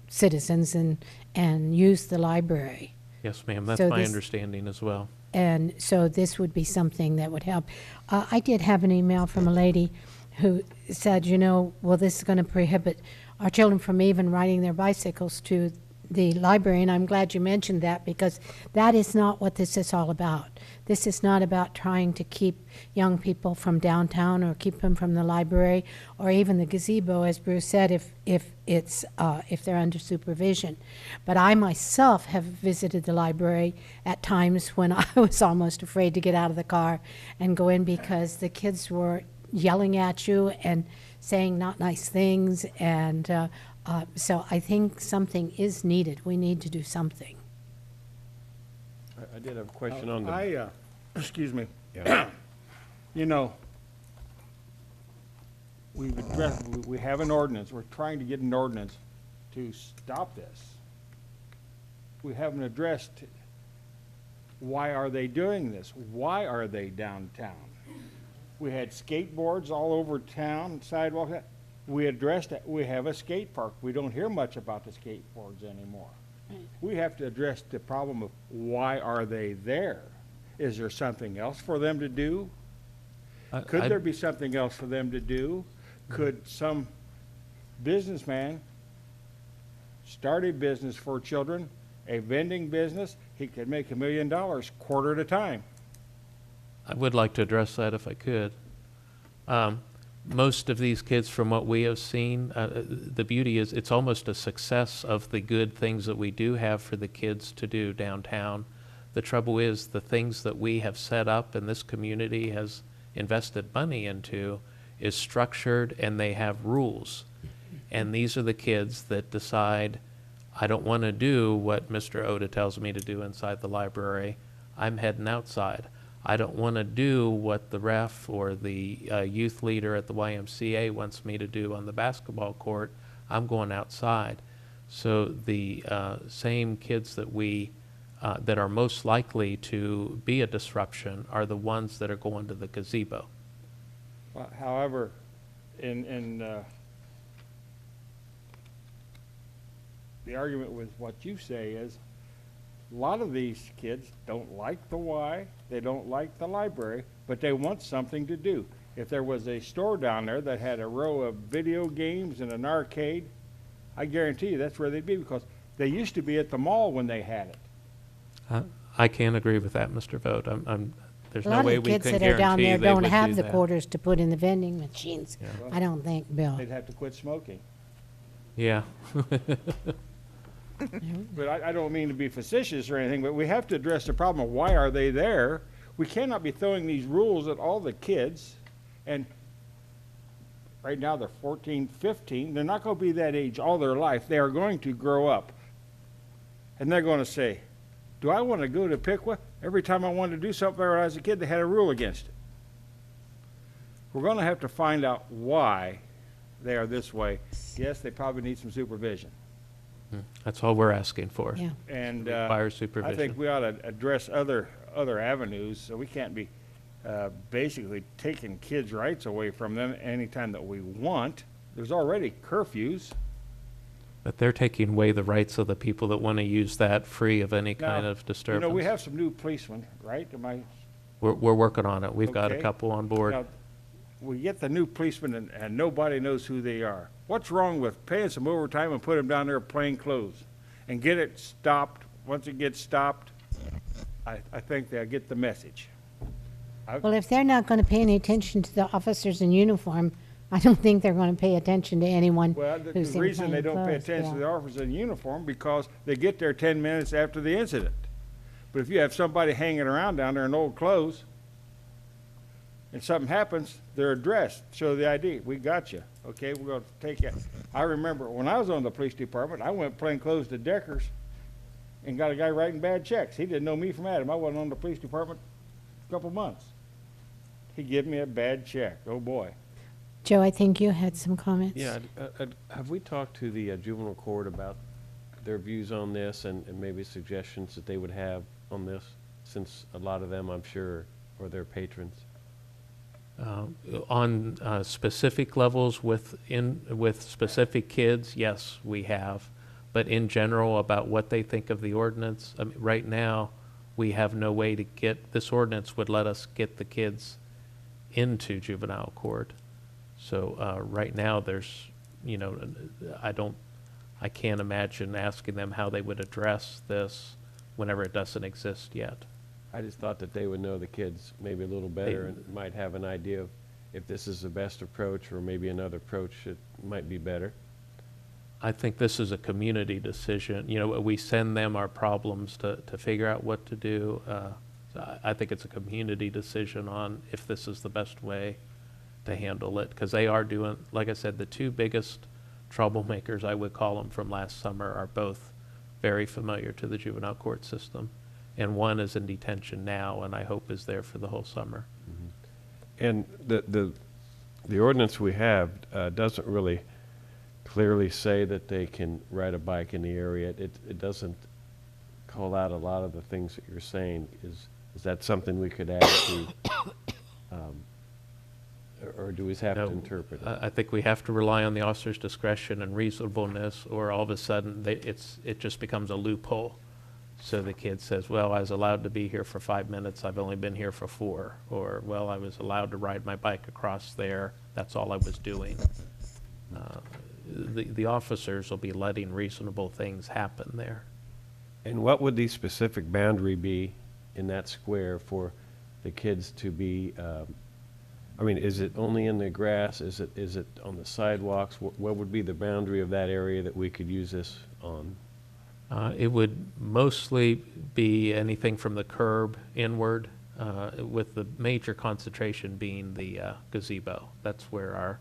citizens and use the library. Yes, ma'am, that's So my this- understanding as well. And so this would be something that would help. I did have an email from a lady who said, well, this is going to prohibit our children from even riding their bicycles to the library. And I'm glad you mentioned that, because that is not what this is all about. This is not about trying to keep young people from downtown or keep them from the library or even the gazebo, as Bruce said, if they're under supervision. But I myself have visited the library at times when I was almost afraid to get out of the car and go in because the kids were yelling at you and saying not nice things. And so I think something is needed. We need to do something. I did have a question on the, Excuse me. yeah, We have an ordinance, we're trying to get an ordinance to stop this. We haven't addressed, why are they doing this? Why are they downtown? We had skateboards all over town, sidewalks. We addressed that, we have a skate park. We don't hear much about the skateboards anymore. We have to address the problem of why are they there? Is there something else for them to do? Could there be something else for them to do? Could some businessman start a business for children, a vending business? He could make $1 million quarter at a time. I would like to address that if I could. Most of these kids, from what we have seen, the beauty is it's almost a success of the good things that we do have for the kids to do downtown. The trouble is the things that we have set up and this community has invested money into is structured and they have rules. And these are the kids that decide, I don't want to do what Mr. Oda tells me to do inside the library. I'm heading outside. I don't want to do what the ref or the youth leader at the YMCA wants me to do on the basketball court. I'm going outside. So the same kids that that are most likely to be a disruption are the ones that are going to the gazebo. However, in the argument with what you say is, a lot of these kids don't like the Y, they don't like the library, but they want something to do. If there was a store down there that had a row of video games and an arcade, I guarantee you that's where they'd be, because they used to be at the mall when they had it. I can't agree with that, Mr. Vogt. There's A no lot way of the we kids can that are down guarantee there they don't would have do the that. quarters to put in the vending machines. Yeah. I don't think, Bill. They'd have to quit smoking. Yeah. But I don't mean to be facetious or anything, but we have to address the problem of why are they there? We cannot be throwing these rules at all the kids, and right now they're 14, 15. They're not going to be that age all their life. They are going to grow up, and they're going to say, do I want to go to Piqua? Every time I wanted to do something when I was a kid, they had a rule against it. We're going to have to find out why they are this way. Yes, they probably need some supervision. That's all we're asking for. Yeah. And Require I supervision. think we ought to address other avenues, so we can't be basically taking kids' rights away from them anytime that we want. There's already curfews. But they're taking away the rights of the people that want to use that free of any kind Now, of disturbance. we have some new policemen, right? We're working on it. We've got a Okay. couple on board. Now, we get the new policemen and nobody knows who they are. What's wrong with paying some overtime and put them down there in plain clothes and get it stopped? Once it gets stopped, I think they'll get the message. Well, if they're not going to pay any attention to the officers in uniform, I don't think they're going to pay attention to anyone Well, the who's in reason they plain don't pay clothes, attention to Bill. the officers in uniform, because they get there 10 minutes after the incident. But if you have somebody hanging around down there in old clothes, and something happens, they're addressed, show the ID, we got you, okay, we're gonna take you. I remember when I was on the police department, I went plain clothes to Deckers and got a guy writing bad checks. He didn't know me from Adam. I wasn't on the police department a couple months. He gave me a bad check, oh boy. Joe, I think you had some comments. Yeah, have we talked to the juvenile court about their views on this and maybe suggestions that they would have on this, since a lot of them, I'm sure, are their patrons? On specific levels with specific kids, yes, we have. But in general, about what they think of the ordinance, I mean, right now, we have no way to this ordinance would let us get the kids into juvenile court. So right now, there's, I can't imagine asking them how they would address this whenever it doesn't exist yet. I just thought that they would know the kids maybe a little better and might have an idea of if this is the best approach or maybe another approach that might be better. I think this is a community decision. We send them our problems to figure out what to do. So I think it's a community decision on if this is the best way to handle it, because they are doing, like I said, the two biggest troublemakers, I would call them, from last summer are both very familiar to the juvenile court system. And one is in detention now, and I hope is there for the whole summer. And the ordinance we have doesn't really clearly say that they can ride a bike in the area. It doesn't call out a lot of the things that you're saying. Is that something we could add to, or do we have to interpret it? I think we have to rely on the officer's discretion and reasonableness, or all of a sudden it just becomes a loophole. So the kid says, well, I was allowed to be here for 5 minutes, I've only been here for 4. Or, well, I was allowed to ride my bike across there, that's all I was doing. The officers will be letting reasonable things happen there. And what would the specific boundary be in that square for the kids to be, is it only in the grass? Is it on the sidewalks? What would be the boundary of that area that we could use this on? It would mostly be anything from the curb inward, with the major concentration being the gazebo. That's where our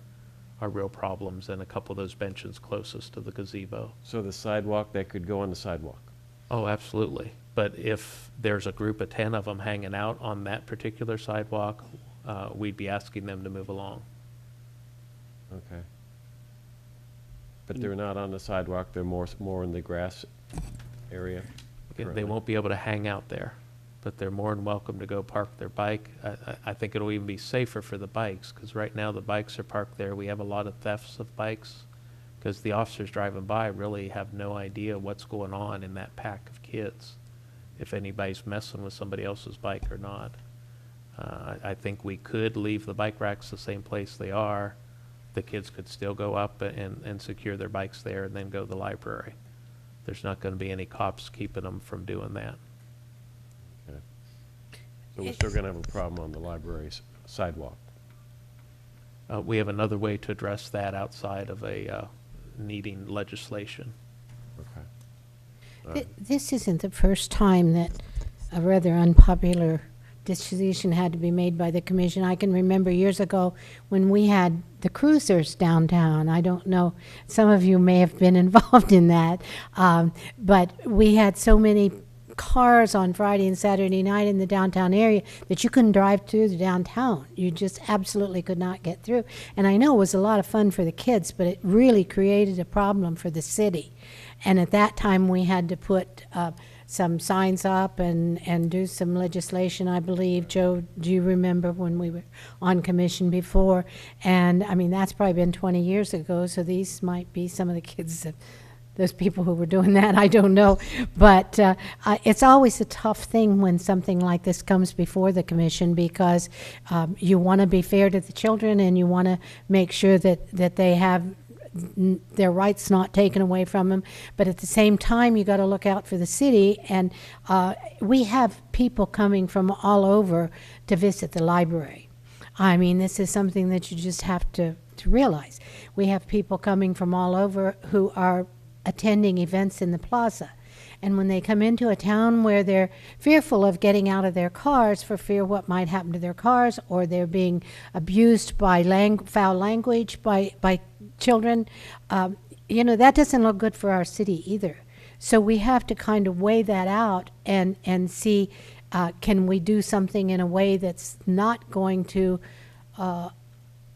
real problems, and a couple of those benches closest to the gazebo. So the sidewalk, they could go on the sidewalk? Oh, absolutely. But if there's a group of 10 of them hanging out on that particular sidewalk, we'd be asking them to move along. Okay. But they're not on the sidewalk, they're more in the grass area? They currently? won't be able to hang out there, but they're more than welcome to go park their bike. I think it'll even be safer for the bikes, because right now the bikes are parked there. We have a lot of thefts of bikes, because the officers driving by really have no idea what's going on in that pack of kids, if anybody's messing with somebody else's bike or not. I think we could leave the bike racks the same place they are. The kids could still go up and secure their bikes there and then go to the library. There's not going to be any cops keeping them from doing that. So we're still gonna have a problem on the library's sidewalk? We have another way to address that outside of a needing legislation. Okay. This isn't the first time that a rather unpopular decision had to be made by the commission. I can remember years ago when we had the cruisers downtown. I don't know, some of you may have been involved in that, but we had so many cars on Friday and Saturday night in the downtown area that you couldn't drive through the downtown. You just absolutely could not get through. And I know it was a lot of fun for the kids, but it really created a problem for the city. And at that time, we had to put some signs up and do some legislation, I believe. Joe, do you remember when we were on commission before? And, I mean, that's probably been 20 years ago, so these might be some of the kids that those people who were doing that, I don't know. But it's always a tough thing when something like this comes before the commission, because you want to be fair to the children and you want to make sure that they have their rights not taken away from them. But at the same time, you got to look out for the city. And we have people coming from all over to visit the library. I mean, this is something that you just have to realize. We have people coming from all over who are attending events in the plaza. And when they come into a town where they're fearful of getting out of their cars for fear what might happen to their cars, or they're being abused by foul language by children, that doesn't look good for our city either. So we have to kind of weigh that out and see, can we do something in a way that's not going to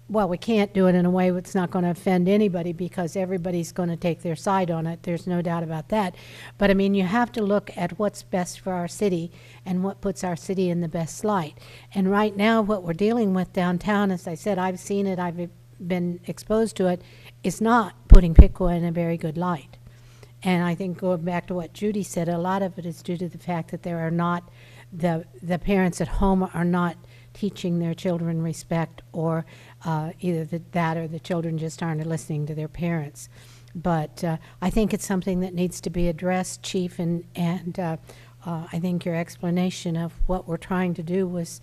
well, we can't do it in a way that's not going to offend anybody, because everybody's going to take their side on it. There's no doubt about that. But, I mean, you have to look at what's best for our city and what puts our city in the best light. And right now, what we're dealing with downtown, as I said, I've seen it, I've been exposed to it, is not putting Piqua in a very good light. And I think, going back to what Judy said, a lot of it is due to the fact that there are not, the parents at home are not teaching their children respect, or either that or the children just aren't listening to their parents. But I think it's something that needs to be addressed, Chief, and I think your explanation of what we're trying to do was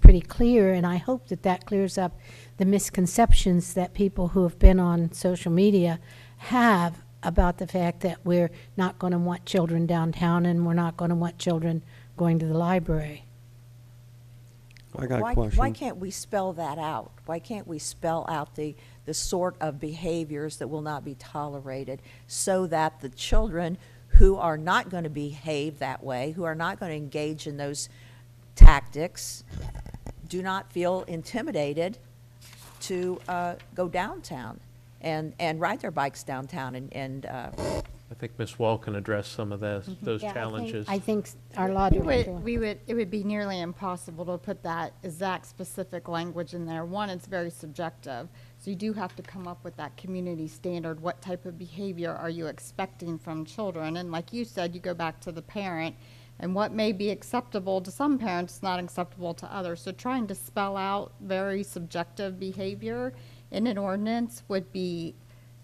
pretty clear, and I hope that clears up the misconceptions that people who have been on social media have about the fact that we're not going to want children downtown and we're not going to want children going to the library. I got a Why question. can't we spell that out? Why can't we spell out the sort of behaviors that will not be tolerated, so that the children who are not going to behave that way, who are not going to engage in those tactics, do not feel intimidated to go downtown and ride their bikes downtown and I think Ms. Wall can address some of those Yeah, challenges. I think our law director. It would be nearly impossible to put that exact specific language in there. One, it's very subjective, so you do have to come up with that community standard. What type of behavior are you expecting from children? And like you said, you go back to the parent, and what may be acceptable to some parents is not acceptable to others. So trying to spell out very subjective behavior in an ordinance would be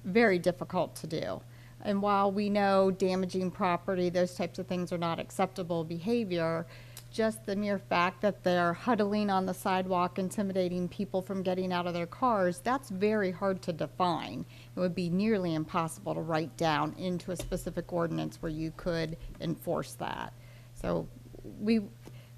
very difficult to do. And while we know damaging property, those types of things are not acceptable behavior, just the mere fact that they're huddling on the sidewalk, intimidating people from getting out of their cars, that's very hard to define. It would be nearly impossible to write down into a specific ordinance where you could enforce that. So we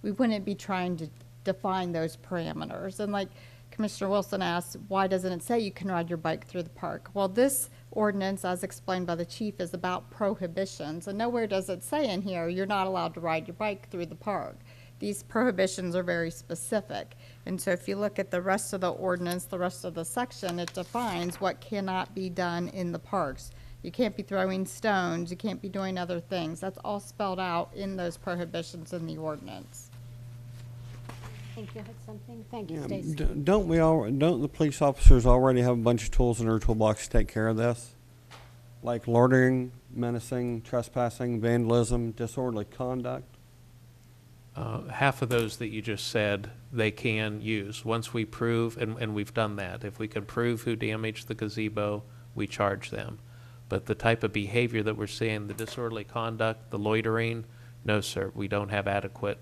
wouldn't be trying to define those parameters. And like Commissioner Wilson asked, why doesn't it say you can ride your bike through the park? Well, this ordinance, as explained by the chief, is about prohibitions, and nowhere does it say in here, you're not allowed to ride your bike through the park. These prohibitions are very specific, and so if you look at the rest of the ordinance, the rest of the section, it defines what cannot be done in the parks. You can't be throwing stones, you can't be doing other things. That's all spelled out in those prohibitions in the ordinance. I think you had something? Thank you, Yeah, Stacy. don't the police officers already have a bunch of tools in their toolbox to take care of this? Like loitering, menacing, trespassing, vandalism, disorderly conduct? Half of those that you just said, they can use. Once we prove, and we've done that, if we can prove who damaged the gazebo, we charge them. But the type of behavior that we're seeing, the disorderly conduct, the loitering, no, sir, we don't have adequate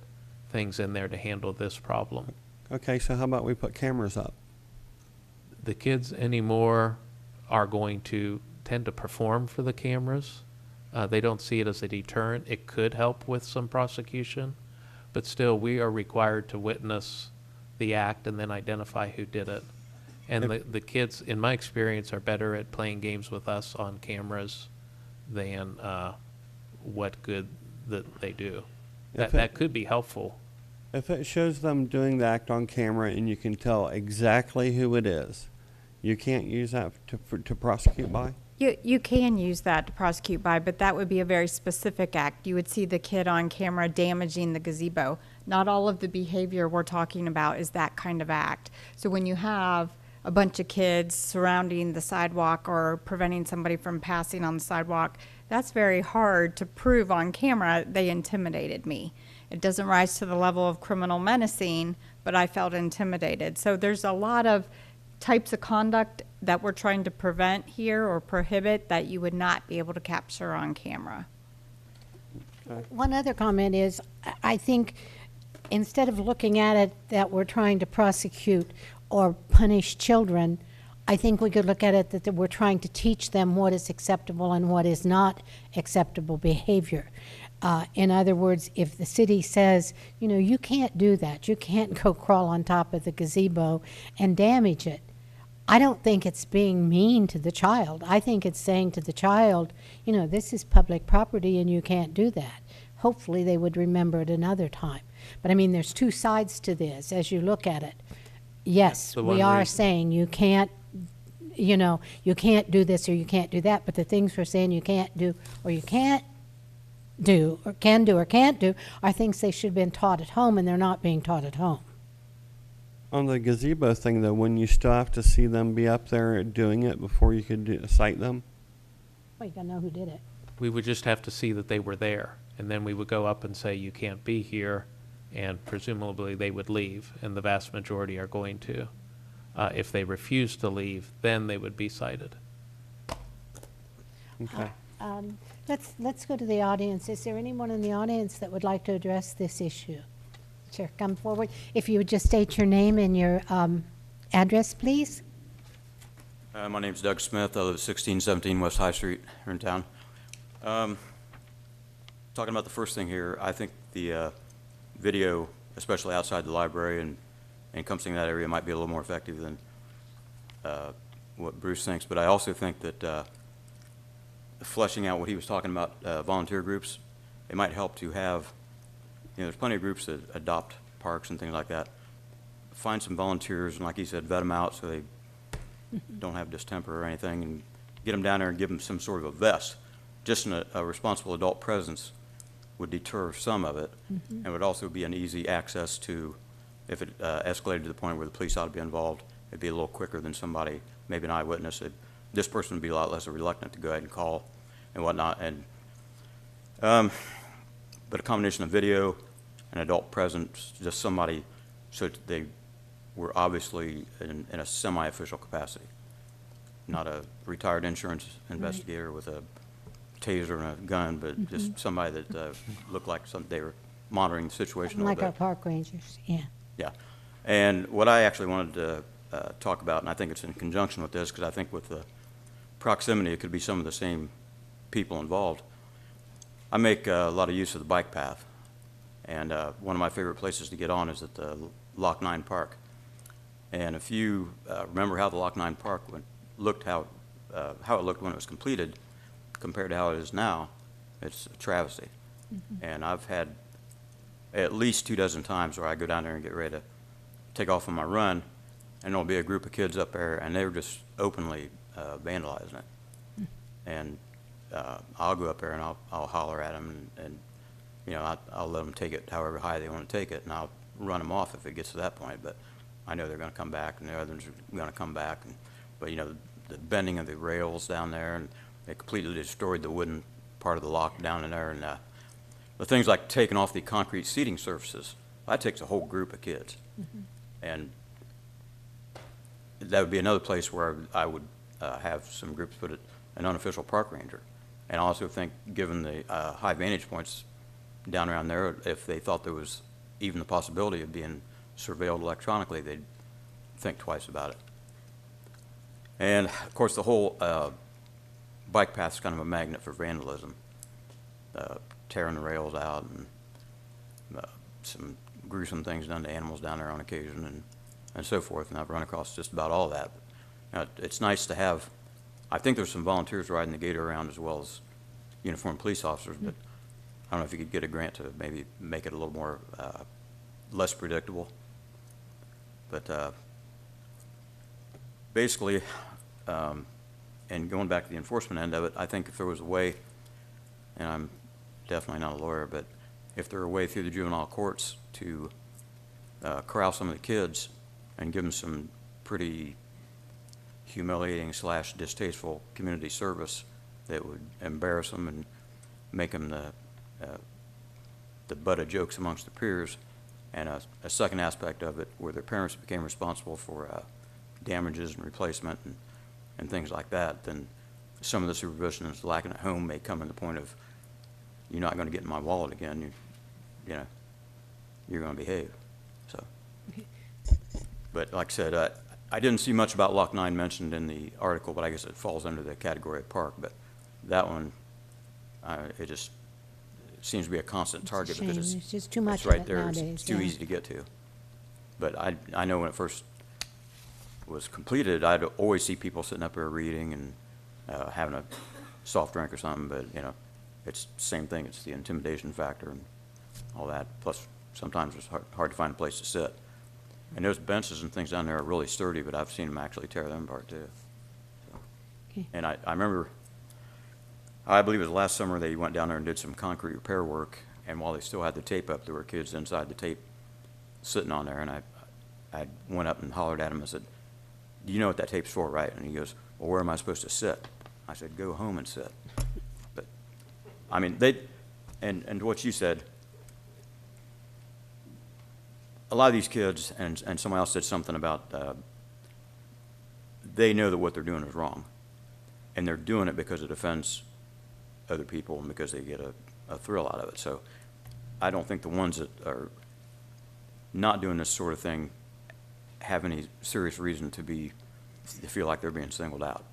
things in there to handle this problem. Okay, so how about we put cameras up? The kids anymore are going to tend to perform for the cameras. They don't see it as a deterrent. It could help with some prosecution, but still, we are required to witness the act and then identify who did it. And the kids, in my experience, are better at playing games with us on cameras than what good that they do. That could be helpful. If it shows them doing the act on camera and you can tell exactly who it is, you can't use that to prosecute by? You can use that to prosecute by, but that would be a very specific act. You would see the kid on camera damaging the gazebo. Not all of the behavior we're talking about is that kind of act. So when you have a bunch of kids surrounding the sidewalk or preventing somebody from passing on the sidewalk, that's very hard to prove on camera they intimidated me. It doesn't rise to the level of criminal menacing, but I felt intimidated. So there's a lot of types of conduct that we're trying to prevent here or prohibit that you would not be able to capture on camera. One other comment is, I think instead of looking at it that we're trying to prosecute or punish children, I think we could look at it that we're trying to teach them what is acceptable and what is not acceptable behavior. In other words, if the city says, you know, you can't do that, you can't go crawl on top of the gazebo and damage it, I don't think it's being mean to the child. I think it's saying to the child, you know, this is public property and you can't do that. Hopefully they would remember it another time. But I mean, there's two sides to this as you look at it. Yes, the we one are reason- saying you can't, you know, you can't do this or you can't do that, but the things we're saying you can't do or you can't do or can do or can't do are things they should have been taught at home, and they're not being taught at home. On the gazebo thing, though, wouldn't you still have to see them be up there doing it before you could cite them? Well, you gotta know who did it. We would just have to see that they were there, and then we would go up and say, you can't be here, and presumably they would leave, and the vast majority are going to. If they refuse to leave, then they would be cited. Okay. Let's go to the audience. Is there anyone in the audience that would like to address this issue? Sure, come forward. If you would just state your name and your address, please. My name's Doug Smith. I live at 1617 West High Street here in town. Talking about the first thing here, I think the video, especially outside the library and encompassing that area, might be a little more effective than what Bruce thinks. But I also think that fleshing out what he was talking about, volunteer groups, it might help to have, you know, there's plenty of groups that adopt parks and things like that. Find some volunteers, and like he said, vet them out so they don't have distemper or anything, and get them down there and give them some sort of a vest. Just a responsible adult presence would deter some of it, and would also be an easy access to, if it escalated to the point where the police ought to be involved, it'd be a little quicker than somebody, maybe an eyewitness. This person would be a lot less reluctant to go ahead and call and whatnot. And but a combination of video and adult presence, just somebody so that they were obviously in a semi-official capacity, not a retired insurance investigator with a taser and a gun, but just somebody that looked like they were monitoring the situation a Like little our bit. park rangers, yeah. Yeah. And what I actually wanted to talk about, and I think it's in conjunction with this, because I think with the proximity, it could be some of the same people involved. I make a lot of use of the bike path, and one of my favorite places to get on is at the Loch 9 Park. And if you remember how the Loch 9 Park looked, how how it looked when it was completed compared to how it is now, it's a travesty. And I've had at least 24 times where I go down there and get ready to take off on my run, and there'll be a group of kids up there, and they're just openly vandalizing it. And I'll go up there and I'll holler at them, and you know, I'll let them take it however high they want to take it, and I'll run them off if it gets to that point. But I know they're going to come back, and the others are going to come back. But you know, the bending of the rails down there, and they completely destroyed the wooden part of the lock down in there. And the things like taking off the concrete seating surfaces, that takes a whole group of kids. And that would be another place where I would have some groups put an unofficial park ranger. And I also think, given the high vantage points down around there, if they thought there was even the possibility of being surveilled electronically, they'd think twice about it. And of course, the whole bike path is kind of a magnet for vandalism, tearing the rails out, and some gruesome things done to animals down there on occasion, and so forth. And I've run across just about all that. It's nice to have. I think there's some volunteers riding the gator around as well as uniformed police officers, but I don't know if you could get a grant to maybe make it a little more less predictable. But basically, and going back to the enforcement end of it, I think if there was a way, and I'm definitely not a lawyer, but if there were a way through the juvenile courts to corral some of the kids and give them some pretty humiliating / distasteful community service that would embarrass them and make them the butt of jokes amongst their peers, and a second aspect of it where their parents became responsible for damages and replacement and things like that, then some of the supervision that's lacking at home may come in the point of, you're not going to get in my wallet again, you know, you're going to behave. So, but like I said, I didn't see much about Lock 9 mentioned in the article, but I guess it falls under the category of park. But that one, it just seems to be a constant target because There's just too much it's of right it there. nowadays. It's too yeah. easy to get to. But I know when it first was completed, I'd always see people sitting up there reading and having a soft drink or something. But you know, it's the same thing. It's the intimidation factor and all that. Plus, sometimes it's hard to find a place to sit. And those benches and things down there are really sturdy, but I've seen them actually tear them apart too. So. Okay. And I remember, I believe it was last summer, they went down there and did some concrete repair work, and while they still had the tape up, there were kids inside the tape sitting on there, and I went up and hollered at him and said, "Do you know what that tape's for, right?" And he goes, "Well, where am I supposed to sit?" I said, "Go home and sit." But, I mean, and what you said, a lot of these kids, and someone else said something about they know that what they're doing is wrong, and they're doing it because it offends other people and because they get a thrill out of it. So I don't think the ones that are not doing this sort of thing have any serious reason to feel like they're being singled out.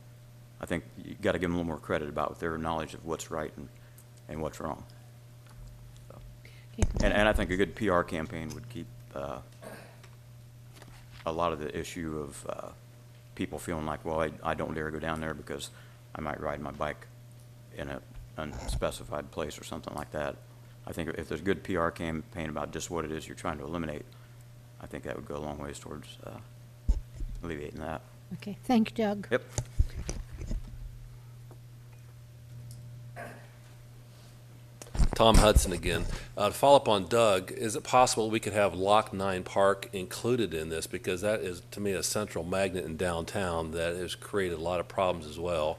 I think you got to give them a little more credit about their knowledge of what's right and what's wrong. So. Okay. And I think a good PR campaign would keep a lot of the issue of people feeling like, well, I don't dare go down there because I might ride my bike in an unspecified place or something like that. I think if there's a good PR campaign about just what it is you're trying to eliminate, I think that would go a long ways towards alleviating that. Okay, thank you, Doug. Yep. Tom Hudson again. To follow up on Doug, is it possible we could have Lock 9 Park included in this? Because that is, to me, a central magnet in downtown that has created a lot of problems as well.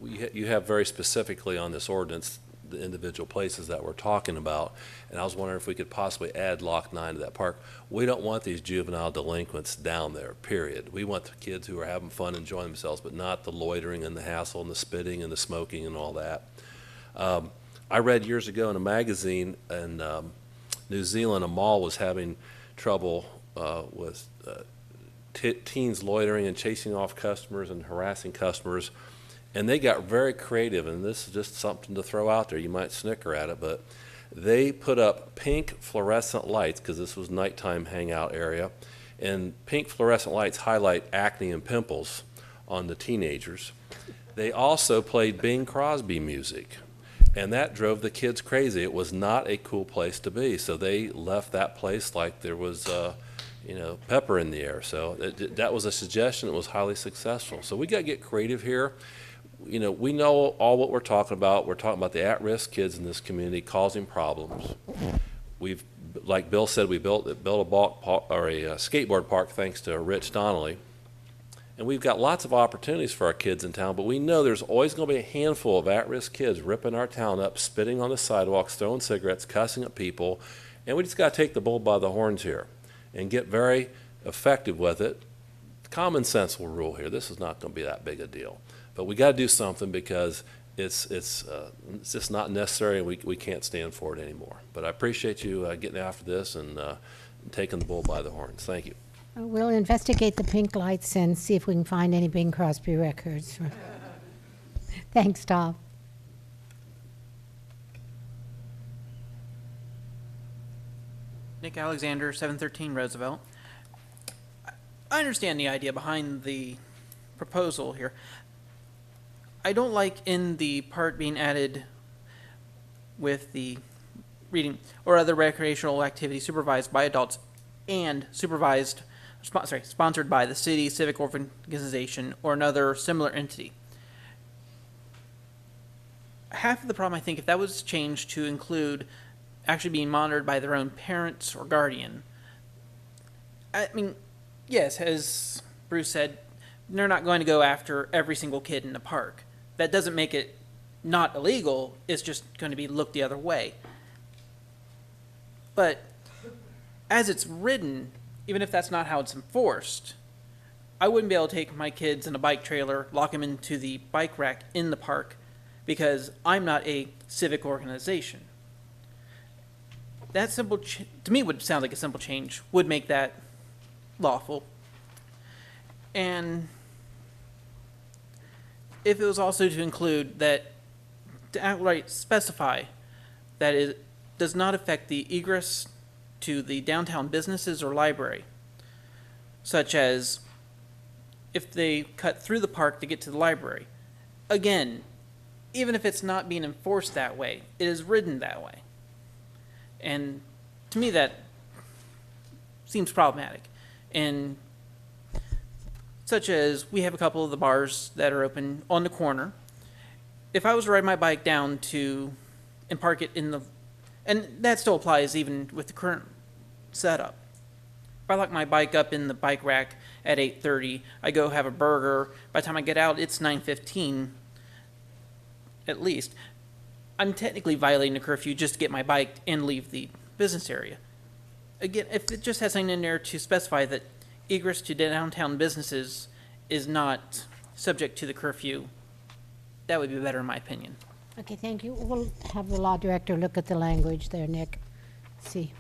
You have very specifically on this ordinance the individual places that we're talking about, and I was wondering if we could possibly add Lock 9 to that park. We don't want these juvenile delinquents down there, period. We want the kids who are having fun, enjoying themselves, but not the loitering and the hassle and the spitting and the smoking and all that. I read years ago in a magazine in New Zealand, a mall was having trouble with teens loitering and chasing off customers and harassing customers. And they got very creative, and this is just something to throw out there. You might snicker at it, but they put up pink fluorescent lights, because this was nighttime hangout area, and pink fluorescent lights highlight acne and pimples on the teenagers. They also played Bing Crosby music, and that drove the kids crazy. It was not a cool place to be, so they left that place like there was, pepper in the air. So that was a suggestion that was highly successful. So we got to get creative here. We know all what we're talking about. We're talking about the at-risk kids in this community causing problems. We've, like Bill said, we built a skateboard park thanks to Rich Donnelly. And we've got lots of opportunities for our kids in town, but we know there's always going to be a handful of at-risk kids ripping our town up, spitting on the sidewalks, throwing cigarettes, cussing at people, and we just got to take the bull by the horns here and get very effective with it. Common sense will rule here. This is not going to be that big a deal, but we got to do something because it's just not necessary, and we can't stand for it anymore. But I appreciate you getting after this and taking the bull by the horns. Thank you. We'll investigate the pink lights and see if we can find any Bing Crosby records. Thanks, Tom. Nick Alexander, 713 Roosevelt. I understand the idea behind the proposal here. I don't like in the part being added with the reading or other recreational activity supervised by adults and sponsored by the city, civic organization, or another similar entity. Half of the problem, I think, if that was changed to include actually being monitored by their own parents or guardian. I mean, yes, as Bruce said, they're not going to go after every single kid in the park. That doesn't make it not illegal, it's just going to be looked the other way. But as it's written, even if that's not how it's enforced, I wouldn't be able to take my kids in a bike trailer, lock them into the bike rack in the park, because I'm not a civic organization. That simple, to me, would sound like a simple change, would make that lawful. And if it was also to include that, to outright specify that it does not affect the egress to the downtown businesses or library, such as if they cut through the park to get to the library. Again, even if it's not being enforced that way, it is written that way. And to me, that seems problematic. And such as we have a couple of the bars that are open on the corner. If I was to ride my bike down to and park it in the, and that still applies even with the current setup. If I lock my bike up in the bike rack at 8:30, I go have a burger. By the time I get out, it's 9:15 at least. I'm technically violating the curfew just to get my bike and leave the business area. Again, if it just has something in there to specify that egress to downtown businesses is not subject to the curfew, that would be better in my opinion. Okay, thank you. We'll have the law director look at the language there, Nick. See.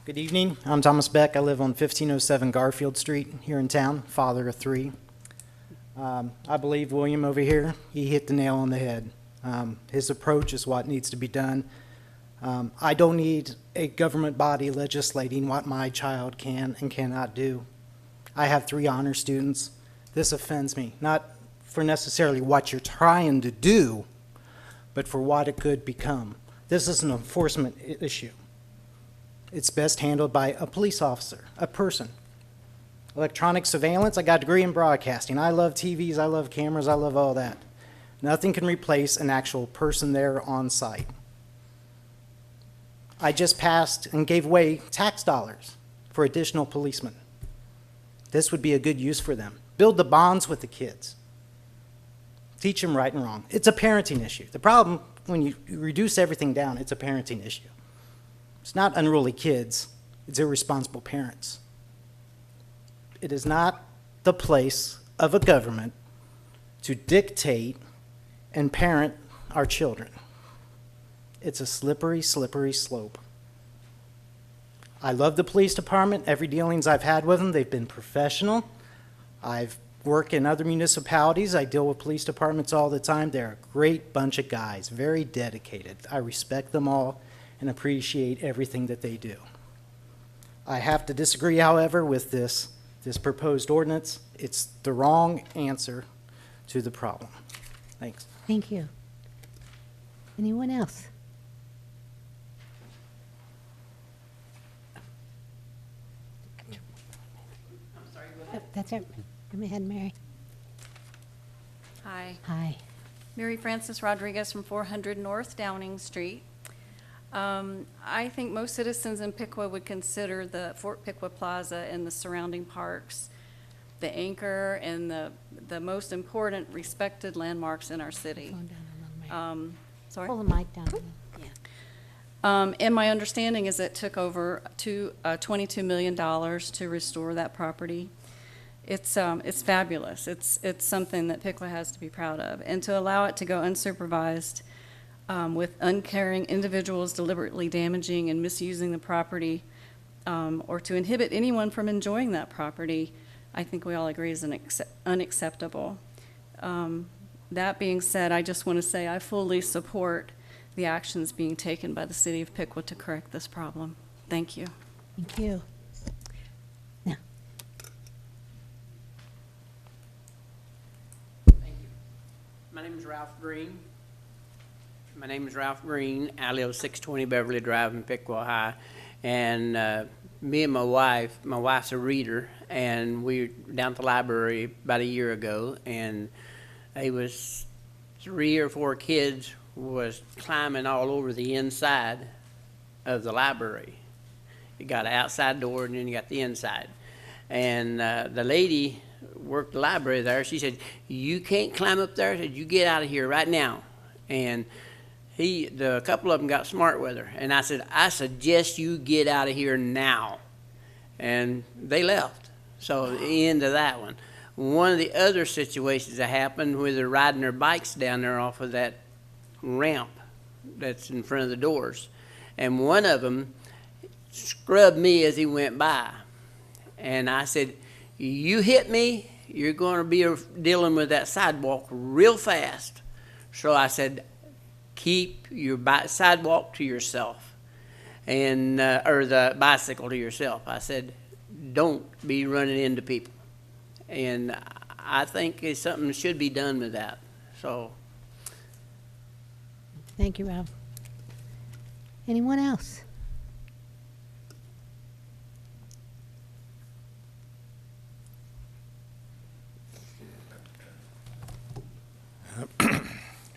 Good evening. I'm Thomas Beck. I live on 1507 Garfield Street here in town, father of three. I believe William over here, he hit the nail on the head. His approach is what needs to be done. I don't need a government body legislating what my child can and cannot do. I have 3 honor students. This offends me, not for necessarily what you're trying to do, but for what it could become. This is an enforcement issue. It's best handled by a police officer, a person. Electronic surveillance, I got a degree in broadcasting. I love TVs, I love cameras, I love all that. Nothing can replace an actual person there on site. I just passed and gave away tax dollars for additional policemen. This would be a good use for them. Build the bonds with the kids. Teach them right and wrong. It's a parenting issue. The problem, when you reduce everything down, it's a parenting issue. It's not unruly kids, it's irresponsible parents. It is not the place of a government to dictate and parent our children. It's a slippery, slippery slope. I love the police department. Every dealings I've had with them, they've been professional. I've worked in other municipalities. I deal with police departments all the time. They're a great bunch of guys, very dedicated. I respect them all and appreciate everything that they do. I have to disagree, however, with this this proposed ordinance. It's the wrong answer to the problem. Thanks. Thank you. Anyone else? That's it. Go ahead, Mary. Hi, Hi. Mary Frances Rodriguez from 400 North Downing Street. I think most citizens in Piqua would consider the Fort Piqua Plaza and the surrounding parks the anchor and the most important respected landmarks in our city. Slow down a little, Mary. Sorry? Pull the mic down. Yeah. And my understanding is it took over $22 million to restore that property. It's fabulous. It's something that Piqua has to be proud of. And to allow it to go unsupervised with uncaring individuals deliberately damaging and misusing the property, or to inhibit anyone from enjoying that property, I think we all agree is unacceptable. That being said, I just want to say I fully support the actions being taken by the city of Piqua to correct this problem. Thank you. Thank you. Now, My name is Ralph Green. I live 620 Beverly Drive in Piqua High. And me and my wife's a reader, and we were down at the library about a year ago, and it was 3 or 4 kids was climbing all over the inside of the library. You got an outside door, and then you got the inside. And the lady worked the library there. She said, "You can't climb up there." I said, "You get out of here right now." And a couple of them got smart with her. And I said, "I suggest you get out of here now." And they left. So the end of that one. One of the other situations that happened where they're riding their bikes down there off of that ramp that's in front of the doors. And one of them scrubbed me as he went by. And I said, "You hit me, you're going to be dealing with that sidewalk real fast." So I said, "Keep your sidewalk to yourself, and or the bicycle to yourself." I said, "Don't be running into people." And I think something should be done with that. So. thank you, Ralph. Anyone else?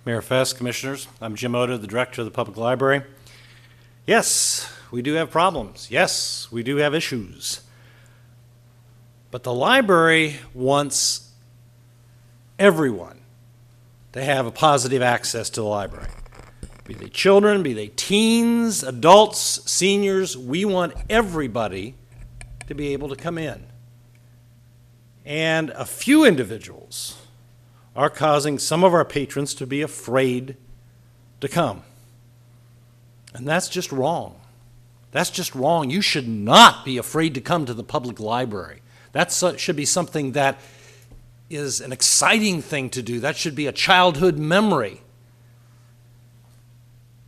Mayor Fest, Commissioners, I'm Jim Oda, the Director of the Public Library. Yes, we do have problems. Yes, we do have issues. But the library wants everyone to have a positive access to the library. Be they children, be they teens, adults, seniors, we want everybody to be able to come in. And a few individuals are causing some of our patrons to be afraid to come. And that's just wrong. That's just wrong. You should not be afraid to come to the public library. That should be something that is an exciting thing to do. That should be a childhood memory.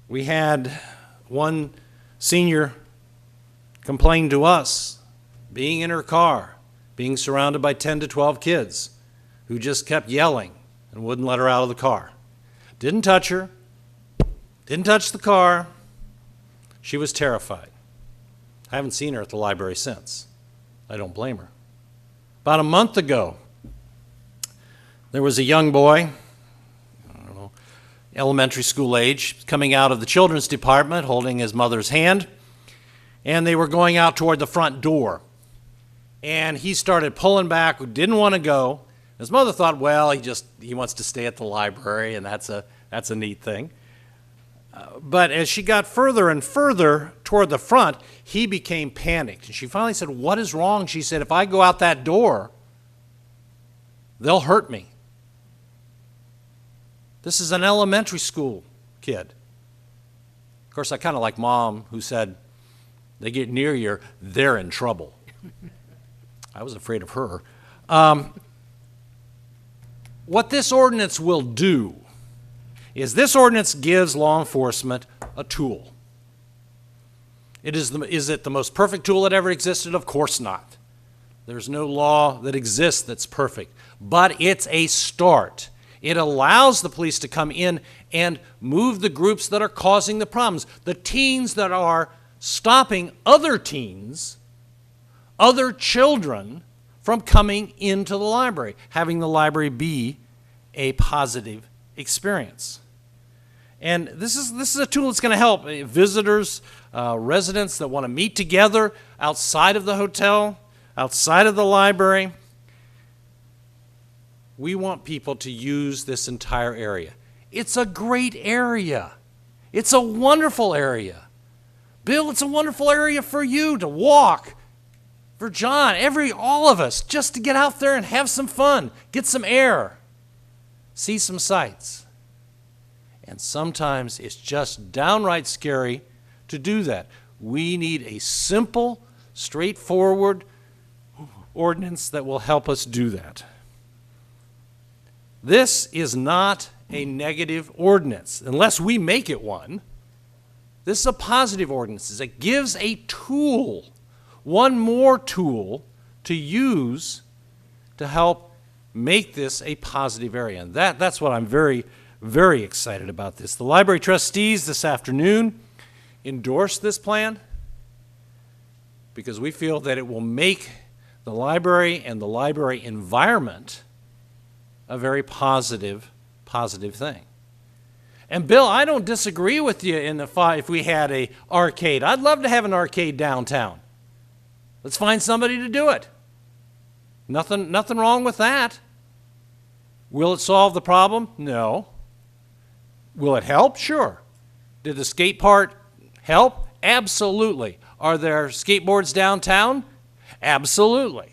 We had one senior complain to us, being in her car, being surrounded by 10 to 12 kids, who just kept yelling and wouldn't let her out of the car. Didn't touch her, didn't touch the car. She was terrified. I haven't seen her at the library since. I don't blame her. About a month ago, there was a young boy, I don't know, elementary school age, coming out of the children's department holding his mother's hand, and they were going out toward the front door. And he started pulling back, didn't want to go. His mother thought, well, he wants to stay at the library, and that's a neat thing. But as she got further and further toward the front, he became panicked. And she finally said, "What is wrong?" She said, "If I go out that door, they'll hurt me." This is an elementary school kid. Of course, I kind of like Mom, who said, "They get near you, they're in trouble." I was afraid of her. What this ordinance will do is this ordinance gives law enforcement a tool. Is it the most perfect tool that ever existed? Of course not. There's no law that exists that's perfect, but it's a start. It allows the police to come in and move the groups that are causing the problems, the teens that are stopping other teens, other children from coming into the library, having the library be a positive experience. And this is a tool that's going to help visitors, residents that want to meet together outside of the hotel, outside of the library. We want people to use this entire area. It's a great area. It's a wonderful area. Bill, it's a wonderful area for you to walk. For John, all of us, just to get out there and have some fun, get some air, see some sights. And sometimes it's just downright scary to do that. We need a simple, straightforward ordinance that will help us do that. This is not a negative ordinance, unless we make it one. This is a positive ordinance. It gives a tool, one more tool to use to help make this a positive area. And that's what I'm very, very excited about this. The library trustees this afternoon endorsed this plan because we feel that it will make the library and the library environment a very positive thing. And Bill, I don't disagree with you if we had a arcade. I'd love to have an arcade downtown. Let's find somebody to do it. Nothing wrong with that. Will it solve the problem? No. Will it help? Sure. Did the skate park help? Absolutely. Are there skateboards downtown? Absolutely.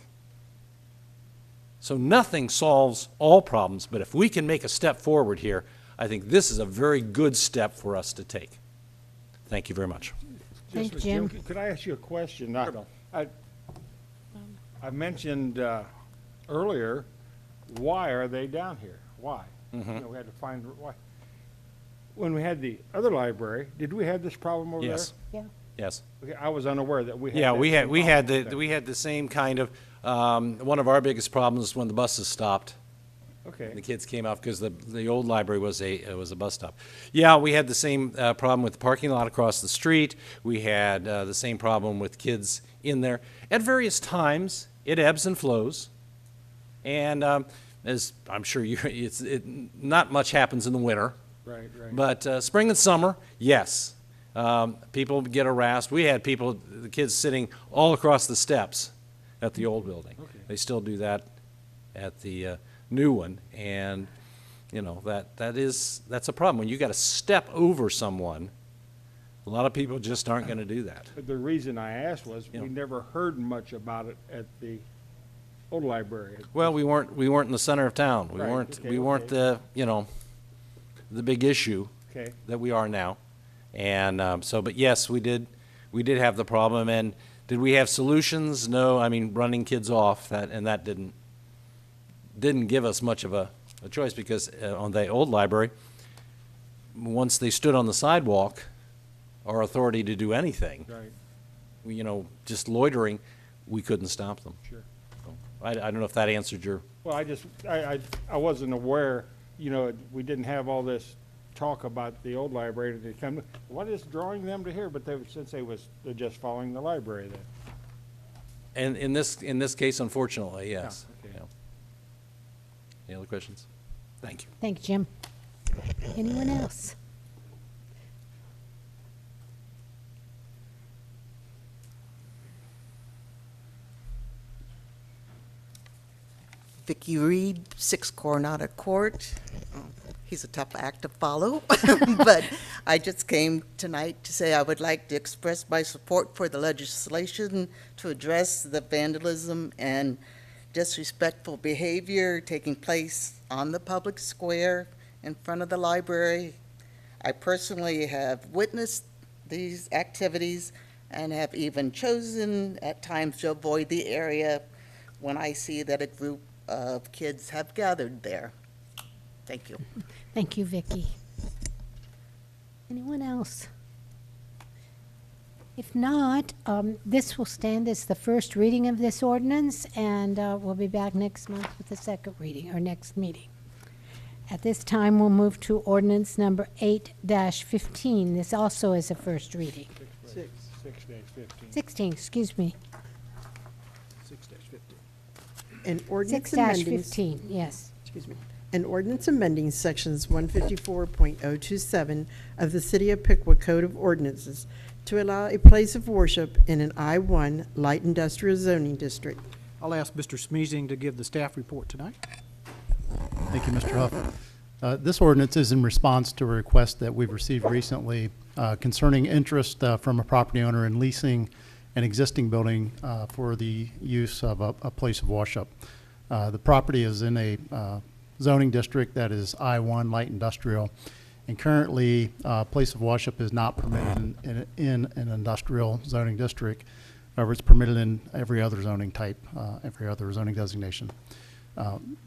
So nothing solves all problems, but if we can make a step forward here, I think this is a very good step for us to take. Thank you very much. Thank you, Jim. Could I ask you a question? I mentioned earlier, why are they down here? Why? Mhm. We had to find why. When we had the other library, did we have this problem over Yes. Yeah. Yes. there? Okay, I was unaware that we had. Yeah, that we same had problem. we had the same kind of one of our biggest problems when the buses stopped. Okay. The kids came off because the old library was a bus stop. Yeah, we had the same problem with the parking lot across the street. We had the same problem with kids in there. At various times, it ebbs and flows, and as I'm sure not much happens in the winter. Right. But spring and summer, yes. People get harassed. We had the kids sitting all across the steps at the old building. Okay. They still do that at the new one, and that's a problem. When you got to step over someone, a lot of people just aren't going to do that. But the reason I asked was Yeah. we never heard much about it at the old library. Well, we weren't in the center of town. We Right, weren't okay. the big issue Okay. that we are now. And but yes, we did have the problem. And did we have solutions? No. I mean, running kids off, that didn't give us much of a choice, because on the old library, once they stood on the sidewalk, our authority to do anything, Right. just loitering, we couldn't stop them. Sure. So, I don't know if that answered your. Well, I wasn't aware, we didn't have all this talk about the old library to come. What is drawing them to here? But since they're just following the library then. And in this case, unfortunately, yes. okay. Yeah. Any other questions? Thank you. Thank you, Jim. Anyone else? Vicki Reed, 6 Coronado Court. He's a tough act to follow, but I just came tonight to say I would like to express my support for the legislation to address the vandalism and disrespectful behavior taking place on the public square in front of the library. I personally have witnessed these activities and have even chosen at times to avoid the area when I see that a group of kids have gathered there. Thank you. Thank you, Vicki. Anyone else? If not, this will stand as the first reading of this ordinance, and we'll be back next month with the second reading, or next meeting. At this time, we'll move to ordinance number 8-15. This also is a first reading. 6-15. 16, excuse me. 6-15. An ordinance amending. 6-15, yes. Excuse me. An ordinance amending sections 154.027 of the City of Piqua Code of Ordinances to allow a place of worship in an I-1 light industrial zoning district. I'll ask Mr. Smeezing to give the staff report tonight. Thank you, Mr. Huff. This ordinance is in response to a request that we've received recently concerning interest from a property owner in leasing an existing building for the use of a place of worship. The property is in a zoning district that is I-1 light industrial, and currently place of worship is not permitted in an industrial zoning district. However, it's permitted in every other zoning type, every other zoning designation.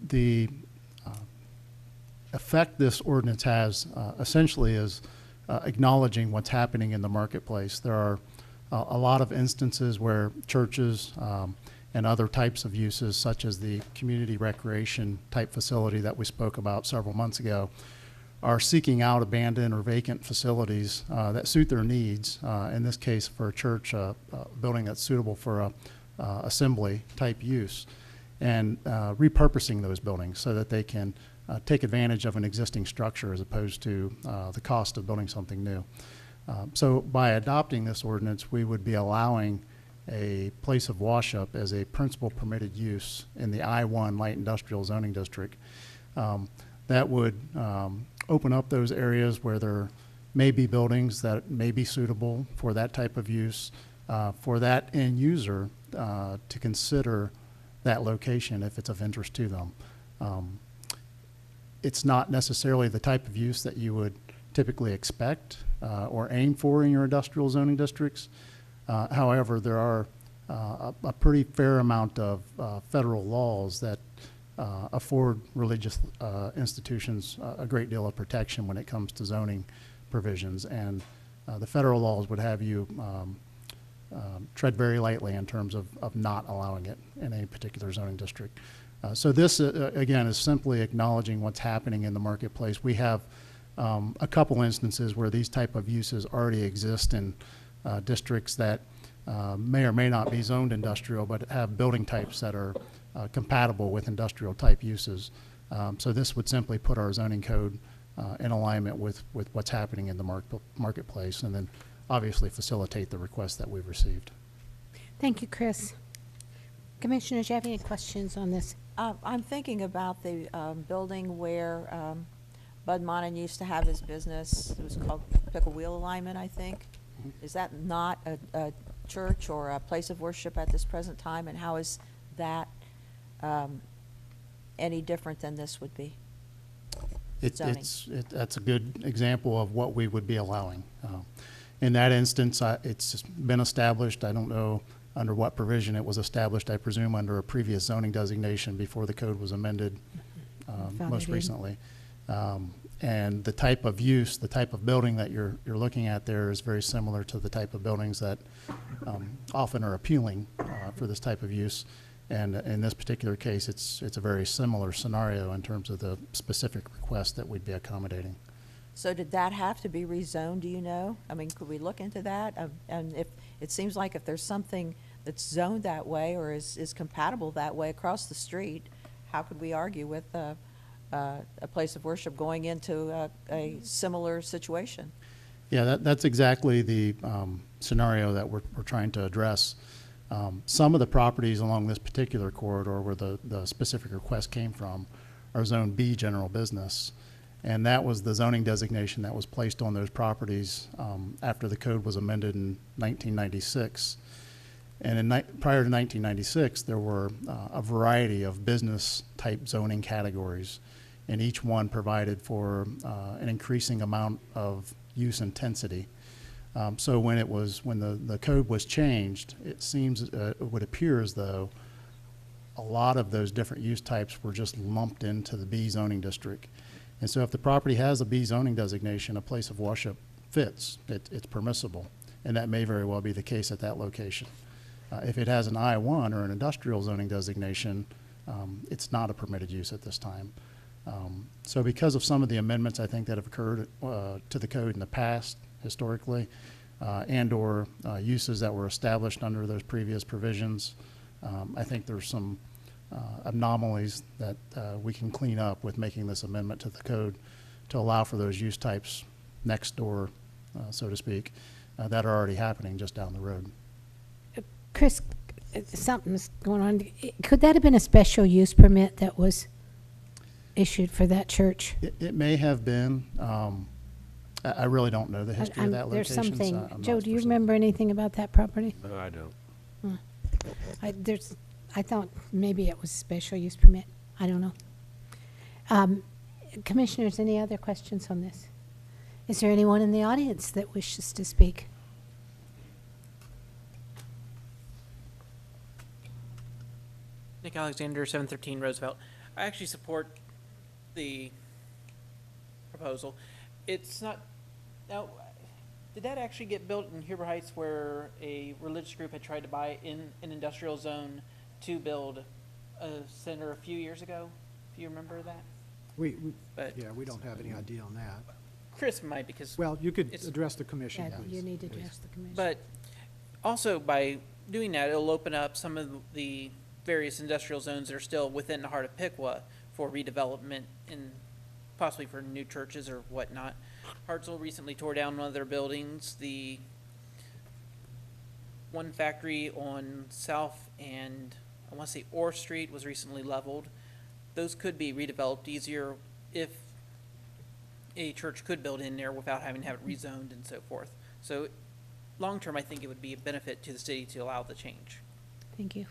The effect this ordinance has essentially is acknowledging what's happening in the marketplace. There are a lot of instances where churches and other types of uses, such as the community recreation type facility that we spoke about several months ago, are seeking out abandoned or vacant facilities that suit their needs. In this case, for a church, a building that's suitable for a assembly type use, and repurposing those buildings so that they can take advantage of an existing structure as opposed to the cost of building something new. So by adopting this ordinance, we would be allowing a place of worship as a principal permitted use in the I-1 light industrial zoning district. That would open up those areas where there may be buildings that may be suitable for that type of use, for that end user to consider that location if it's of interest to them. It's not necessarily the type of use that you would typically expect or aim for in your industrial zoning districts. However, there are a pretty fair amount of federal laws that afford religious institutions a great deal of protection when it comes to zoning provisions. And the federal laws would have you tread very lightly in terms of not allowing it in any particular zoning district. So this, again, is simply acknowledging what's happening in the marketplace. We have a couple instances where these type of uses already exist in districts that may or may not be zoned industrial, but have building types that are compatible with industrial type uses. So this would simply put our zoning code in alignment with what's happening in the marketplace, and then obviously facilitate the requests that we've received. Thank you, Chris. Commissioners, do you have any questions on this? I'm thinking about the building where Bud Monin used to have his business. It was called Pickle Wheel Alignment, I think. Is that not a church or a place of worship at this present time? And how is that any different than this would be? That's a good example of what we would be allowing. In that instance, it's been established. I don't know under what provision it was established. I presume under a previous zoning designation before the code was amended most recently. And the type of use, the type of building that you're looking at there is very similar to the type of buildings that often are appealing for this type of use. And in this particular case, it's a very similar scenario in terms of the specific request that we'd be accommodating. So did that have to be rezoned, do you know? I mean, could we look into that? And if, it seems like if there's something that's zoned that way or is compatible that way across the street, how could we argue with a place of worship going into a similar situation? Yeah, that's exactly the scenario that we're trying to address. Some of the properties along this particular corridor where the specific request came from are Zone B general business. And that was the zoning designation that was placed on those properties after the code was amended in 1996. And prior to 1996, there were a variety of business-type zoning categories, and each one provided for an increasing amount of use intensity. So when the code was changed, it would appear as though a lot of those different use types were just lumped into the B zoning district. And so if the property has a B zoning designation, a place of worship fits. It's permissible. and that may very well be the case at that location. If it has an I-1 or an industrial zoning designation, it's not a permitted use at this time. So because of some of the amendments I think that have occurred to the code in the past, historically, and/or uses that were established under those previous provisions, I think there's some anomalies that we can clean up with making this amendment to the code to allow for those use types next door, so to speak, that are already happening just down the road. Chris, something's going on. Could that have been a special use permit that was issued for that church? It may have been. I really don't know the history of that There's location. something. So I'm Joe, not do you specific. remember anything about that property? No, I don't. I thought maybe it was a special use permit. I don't know. Commissioners, any other questions on this? Is there anyone in the audience that wishes to speak? Nick Alexander, 713 Roosevelt. I actually support the proposal. It's not, now, did that actually get built in Huber Heights where a religious group had tried to buy in an industrial zone to build a center a few years ago? Do you remember that? But Yeah, we don't have any idea on that. Chris might, because Well, you could it's- address the commission, Yeah, please. you need to address the commission. But also by doing that, it'll open up some of the various industrial zones that are still within the heart of Piqua for redevelopment and possibly for new churches or whatnot. Hartselle recently tore down one of their buildings. The one factory on South and I want to say Orr Street was recently leveled. Those could be redeveloped easier if a church could build in there without having to have it rezoned and so forth. So long-term, I think it would be a benefit to the city to allow the change. Thank you.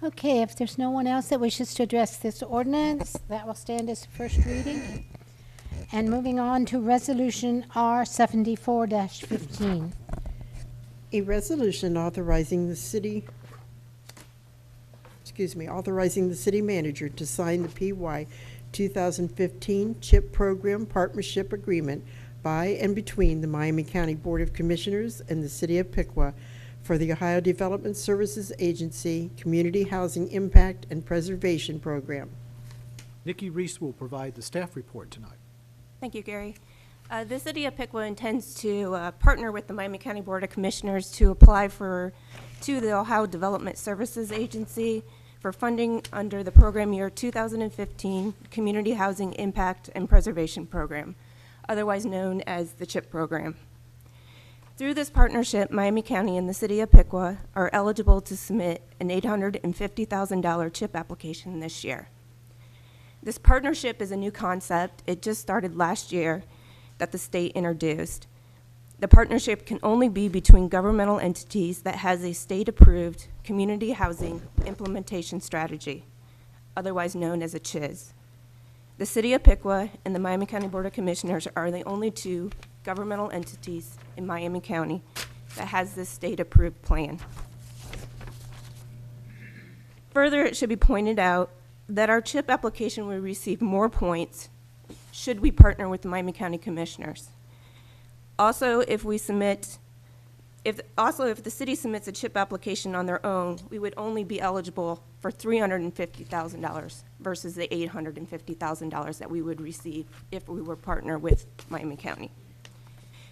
Okay, if there's no one else that wishes to address this ordinance, that will stand as first reading. And moving on to Resolution R 74-15. A resolution authorizing the city manager to sign the PY 2015 CHIP Program Partnership Agreement by and between the Miami County Board of Commissioners and the City of Piqua for the Ohio Development Services Agency Community Housing Impact and Preservation Program. Nikki Reese will provide the staff report tonight. Thank you, Gary. The City of Piqua intends to partner with the Miami County Board of Commissioners to apply to the Ohio Development Services Agency for funding under the program year 2015 Community Housing Impact and Preservation Program, otherwise known as the CHIP program. Through this partnership, Miami County and the City of Piqua are eligible to submit an $850,000 CHIP application this year. This partnership is a new concept. It just started last year that the state introduced. The partnership can only be between governmental entities that has a state-approved community housing implementation strategy, otherwise known as a CHIS. The City of Piqua and the Miami County Board of Commissioners are the only two governmental entities in Miami County that has this state-approved plan. Further, it should be pointed out that our CHIP application will receive more points should we partner with the Miami County Commissioners. Also, if the city submits a CHIP application on their own, we would only be eligible for $350,000 versus the $850,000 that we would receive if we were partner with Miami County.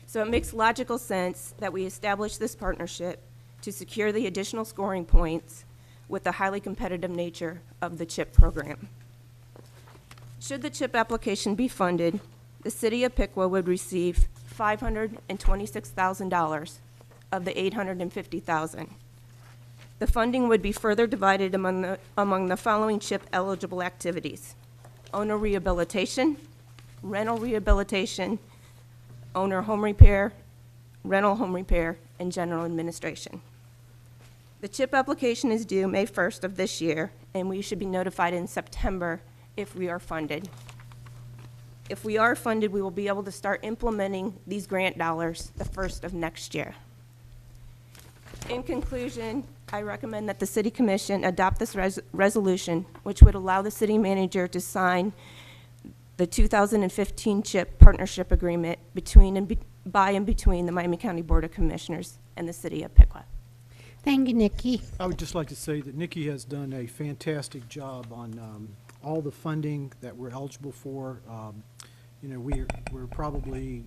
So it makes logical sense that we establish this partnership to secure the additional scoring points with the highly competitive nature of the CHIP program. Should the CHIP application be funded, the City of Piqua would receive $526,000 of the $850,000. The funding would be further divided among the following CHIP eligible activities: owner rehabilitation, rental rehabilitation, owner home repair, rental home repair, and general administration. The CHIP application is due May 1st of this year, and we should be notified in September if we are funded. If we are funded, we will be able to start implementing these grant dollars the first of next year. In conclusion, I recommend that the City Commission adopt this resolution, which would allow the city manager to sign the 2015 CHIP partnership agreement by and between the Miami County Board of Commissioners and the City of Piqua. Thank you, Nikki. I would just like to say that Nikki has done a fantastic job on all the funding that we're eligible for. You know, we're probably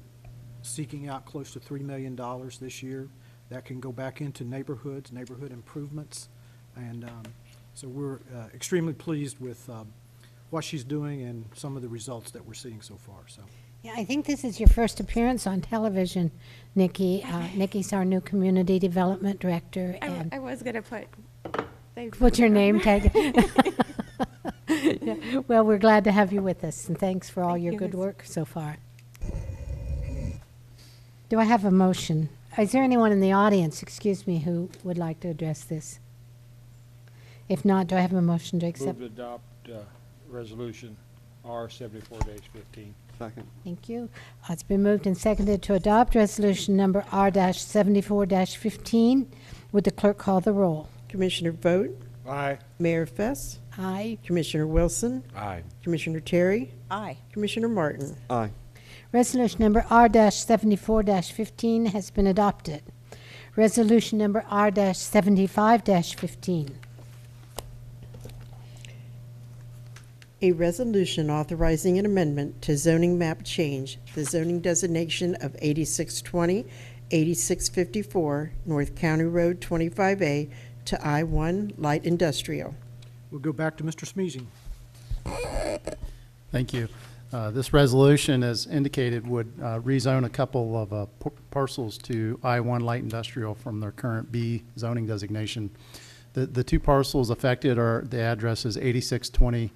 seeking out close to $3 million this year. That can go back into neighborhoods, neighborhood improvements. And so we're extremely pleased with what she's doing and some of the results that we're seeing so far. So. Yeah, I think this is your first appearance on television, Nikki. Nikki's our new community development director. And I was going to put... What's your name tag? Yeah. Well, we're glad to have you with us, and thanks for all your good work so far. Do I have a motion? Is there anyone in the audience, excuse me, who would like to address this? If not, do I have a motion to accept? Move to adopt resolution R 74-15. Second. Thank you. It's been moved and seconded to adopt resolution number R-74-15. Would the clerk call the roll? Commissioner Vogt, Aye. Mayor Fest, Aye. Commissioner Wilson, Aye. Commissioner Terry, Aye. Commissioner Martin. Aye. Resolution number R-74-15 has been adopted. Resolution number R-75-15. A resolution authorizing an amendment to zoning map change, the zoning designation of 8620, 8654 North County Road 25A to I-1 Light Industrial. We'll go back to Mr. Smeezing. Thank you. This resolution, as indicated, would rezone a couple of parcels to I-1 Light Industrial from their current B zoning designation. The two parcels affected are, the address is 8620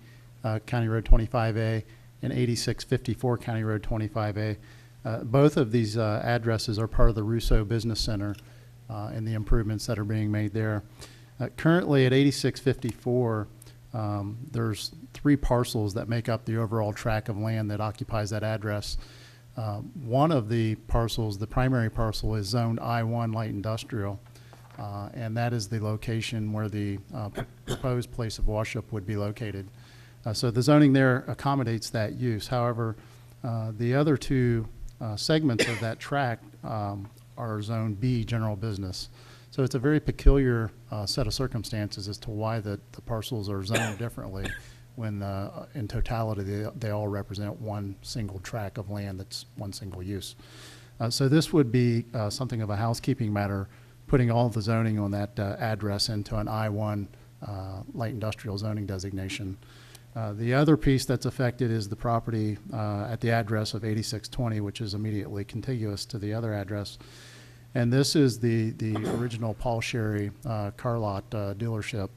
County Road 25A and 8654 County Road 25A. Both of these addresses are part of the Russo Business Center and the improvements that are being made there. Currently at 8654, there's 3 parcels that make up the overall tract of land that occupies that address. One of the parcels, the primary parcel, is zoned I-1 Light Industrial, and that is the location where the proposed place of worship would be located. So the zoning there accommodates that use. However, the other 2 segments of that tract are Zone B, General Business. So it's a very peculiar set of circumstances as to why the parcels are zoned differently when in totality they all represent one single tract of land that's one single use. So this would be something of a housekeeping matter, putting all the zoning on that address into an I-1 light industrial zoning designation. The other piece that's affected is the property at the address of 8620, which is immediately contiguous to the other address. And this is the original Paul Sherry car lot dealership.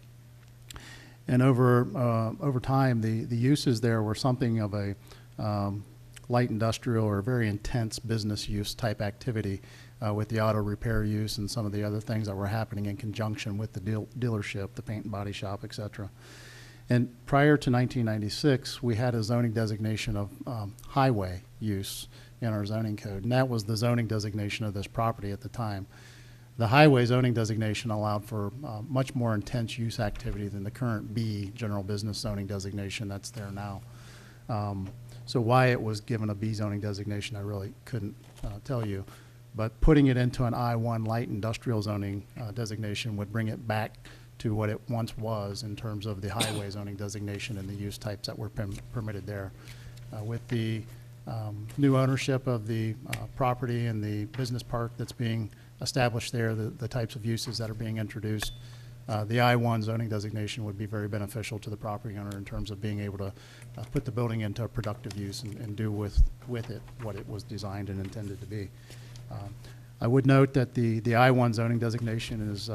And over time, the uses there were something of a light industrial or very intense business use type activity with the auto repair use and some of the other things that were happening in conjunction with the dealership, the paint and body shop, et cetera. And prior to 1996, we had a zoning designation of highway use in our zoning code, and that was the zoning designation of this property at the time. The highway zoning designation allowed for much more intense use activity than the current B general business zoning designation that's there now. So why it was given a B zoning designation, I really couldn't tell you. But putting it into an I-1 light industrial zoning designation would bring it back to what it once was in terms of the highway zoning designation and the use types that were permitted there. With the new ownership of the property and the business park that's being established there, the types of uses that are being introduced, the I-1 zoning designation would be very beneficial to the property owner in terms of being able to put the building into a productive use and do with it what it was designed and intended to be. I would note that the I-1 zoning designation is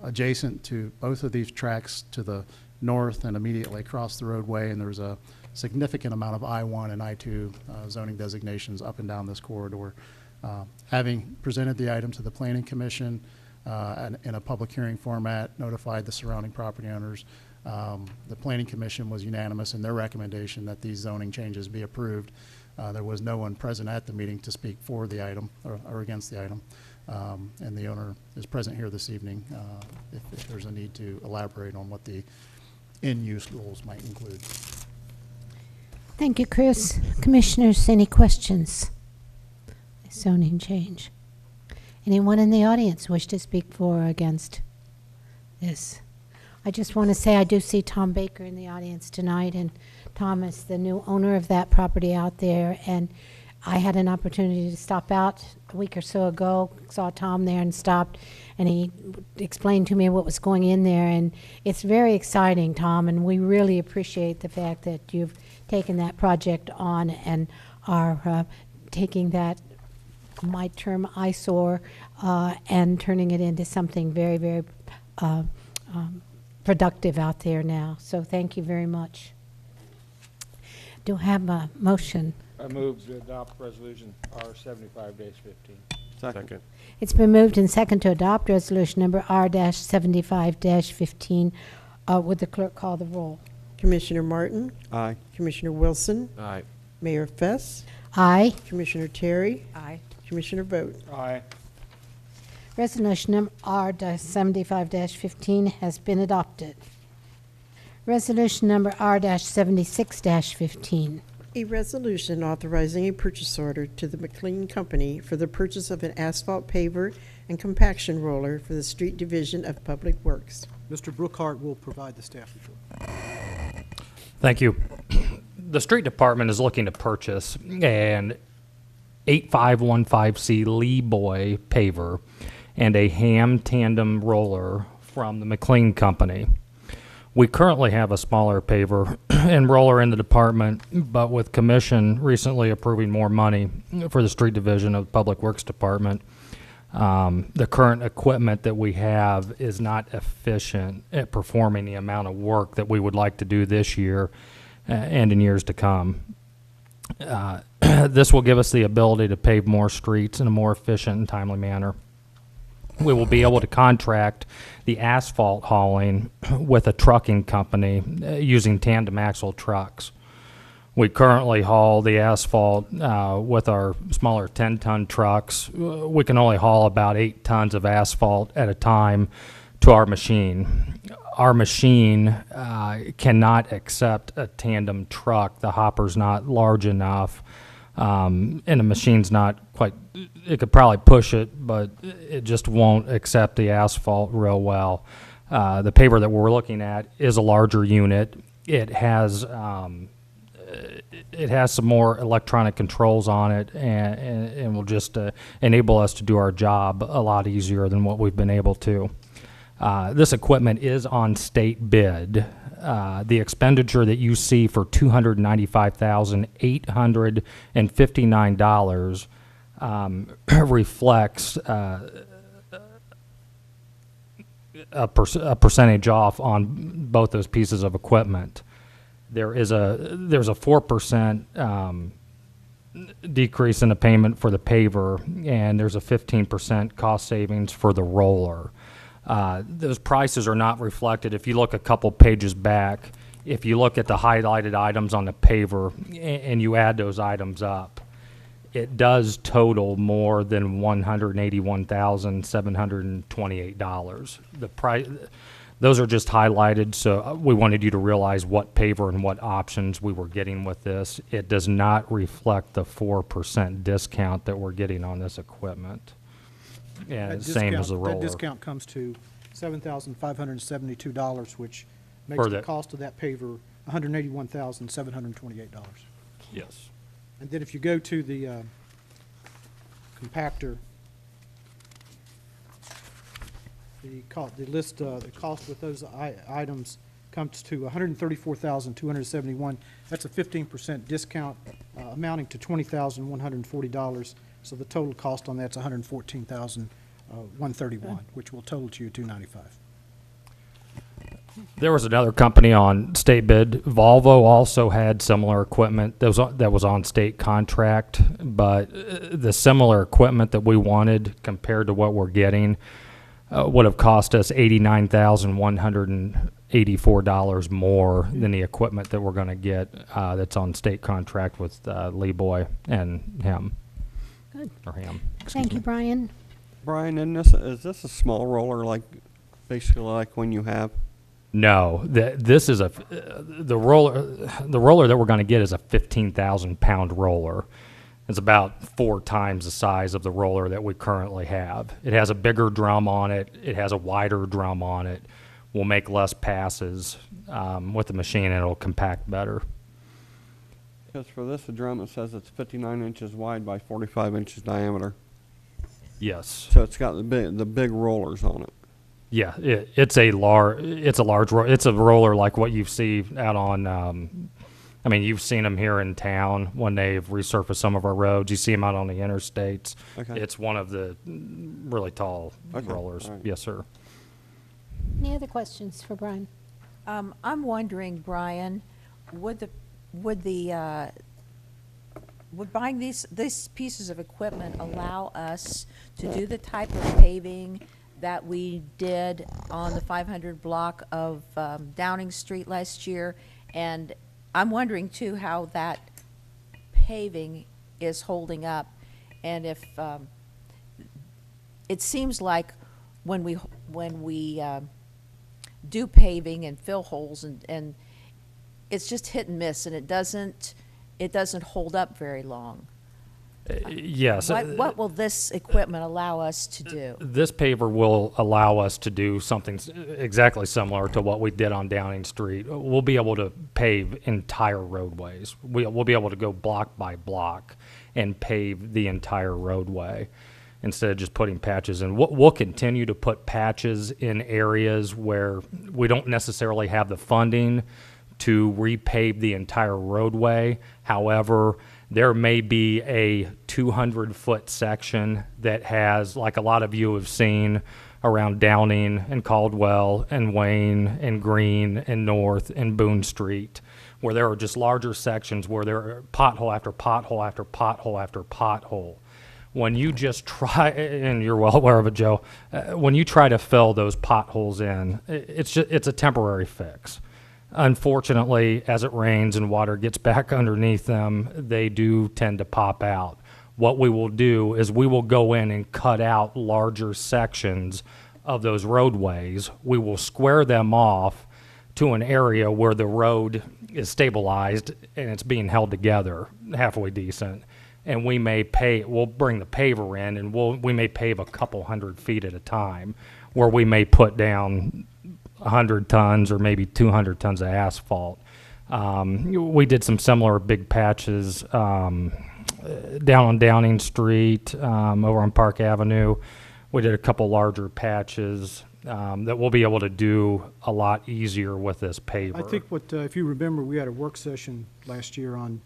adjacent to both of these tracts to the north and immediately across the roadway, and there's a significant amount of I-1 and I-2 zoning designations up and down this corridor. Having presented the item to the Planning Commission in a public hearing format, notified the surrounding property owners, the Planning Commission was unanimous in their recommendation that these zoning changes be approved. There was no one present at the meeting to speak for the item or against the item. And the owner is present here this evening if there's a need to elaborate on what the in-use goals might include. Thank you, Chris. Commissioners, any questions? Zoning change. Anyone in the audience wish to speak for or against this? I just want to say I do see Tom Baker in the audience tonight, and Tom is the new owner of that property out there, and I had an opportunity to stop out a week or so ago, saw Tom there and stopped, and he explained to me what was going in there, and it's very exciting, Tom, and we really appreciate the fact that you've taken that project on and are taking that, my term, eyesore, and turning it into something very, very productive out there now. So thank you very much. Do I have a motion? I move to adopt resolution R 75-15. Second. It's been moved and second to adopt resolution number R-75-15. Would the clerk call the roll? Commissioner Martin? Aye. Commissioner Wilson? Aye. Mayor Fess? Aye. Commissioner Terry? Aye. Commissioner Vogt? Aye. Resolution number R-75-15 has been adopted. Resolution number R-76-15. A resolution authorizing a purchase order to the McLean Company for the purchase of an asphalt paver and compaction roller for the Street Division of Public Works. Mr. Brookhart will provide the staff report. Thank you. The street department is looking to purchase an 8515C Lee Boy paver and a Ham tandem roller from the McLean Company. We currently have a smaller paver and roller in the department, but with commission recently approving more money for the street division of the Public Works Department, the current equipment that we have is not efficient at performing the amount of work that we would like to do this year and in years to come. This will give us the ability to pave more streets in a more efficient and timely manner. We will be able to contract the asphalt hauling with a trucking company using tandem axle trucks. We currently haul the asphalt with our smaller 10-ton trucks. We can only haul about 8 tons of asphalt at a time to our machine. Our machine cannot accept a tandem truck. The hopper's not large enough. And the machine's not quite, it could probably push it, but it just won't accept the asphalt real well. The paver that we're looking at is a larger unit. It has some more electronic controls on it and will just enable us to do our job a lot easier than what we've been able to. This equipment is on state bid. The expenditure that you see for $295,859 reflects a percentage off on both those pieces of equipment. There's a 4% decrease in the payment for the paver, and there's a 15% cost savings for the roller. Those prices are not reflected. If you look a couple pages back, if you look at the highlighted items on the paver and you add those items up, it does total more than $181,728. The price, those are just highlighted, so we wanted you to realize what paver and what options we were getting with this. It does not reflect the 4% discount that we're getting on this equipment. Yeah, That same as the discount- roller. That discount comes to $7,572, which makes For the that- cost of that paver $181,728. Yes. And then if you go to the compactor, the cost with those items comes to $134,271. That's a 15% discount, amounting to $20,140. So the total cost on that's $114,131, which will total to you $295. There was another company on state bid. Volvo also had similar equipment that was on state contract, but the similar equipment that we wanted compared to what we're getting would have cost us $89,184 more than the equipment that we're going to get that's on state contract with Lee Boy and him. Good. Or him. Thank you, Brian. Brian, is this a small roller, like basically like one you have? No, this is the roller that we're going to get is a 15,000 pound roller. It's about 4 times the size of the roller that we currently have. It has a bigger drum on it. It has a wider drum on it. We'll make less passes with the machine, and it'll compact better. Because for this, the drum, it says it's 59 inches wide by 45 inches diameter. Yes. So it's got the big rollers on it. Yeah, it's a large it's a roller like what you see out on. I mean, you've seen them here in town when they've resurfaced some of our roads. You see them out on the interstates. Okay. It's one of the really tall rollers. All right. Yes, sir. Any other questions for Brian? I'm wondering, Brian, would buying these pieces of equipment allow us to do the type of paving that we did on the 500 block of Downing Street last year? And I'm wondering too how that paving is holding up, and if it seems like when we do paving and fill holes and it's just hit and miss, and it doesn't hold up very long. Yes. What will this equipment allow us to do? This paver will allow us to do something exactly similar to what we did on Downing Street. We'll be able to pave entire roadways. We'll be able to go block by block and pave the entire roadway instead of just putting patches in. We'll continue to put patches in areas where we don't necessarily have the funding to repave the entire roadway. However, there may be a 200-foot section that has, like a lot of you have seen around Downing and Caldwell and Wayne and Green and North and Boone Street, where there are just larger sections where there are pothole after pothole after pothole after pothole. When you just try, and you're well aware of it, Joe, when you try to fill those potholes in, it's a temporary fix. Unfortunately, as it rains and water gets back underneath them, they do tend to pop out. What we will do is we will go in and cut out larger sections of those roadways. We will square them off to an area where the road is stabilized and it's being held together halfway decent. And we'll bring the paver in, and we may pave a couple 100 feet at a time, where we may put down 100 tons or maybe 200 tons of asphalt. We did some similar big patches down on Downing Street, over on Park Avenue. We did a couple larger patches that we'll be able to do a lot easier with this paver. I think if you remember, we had a work session last year on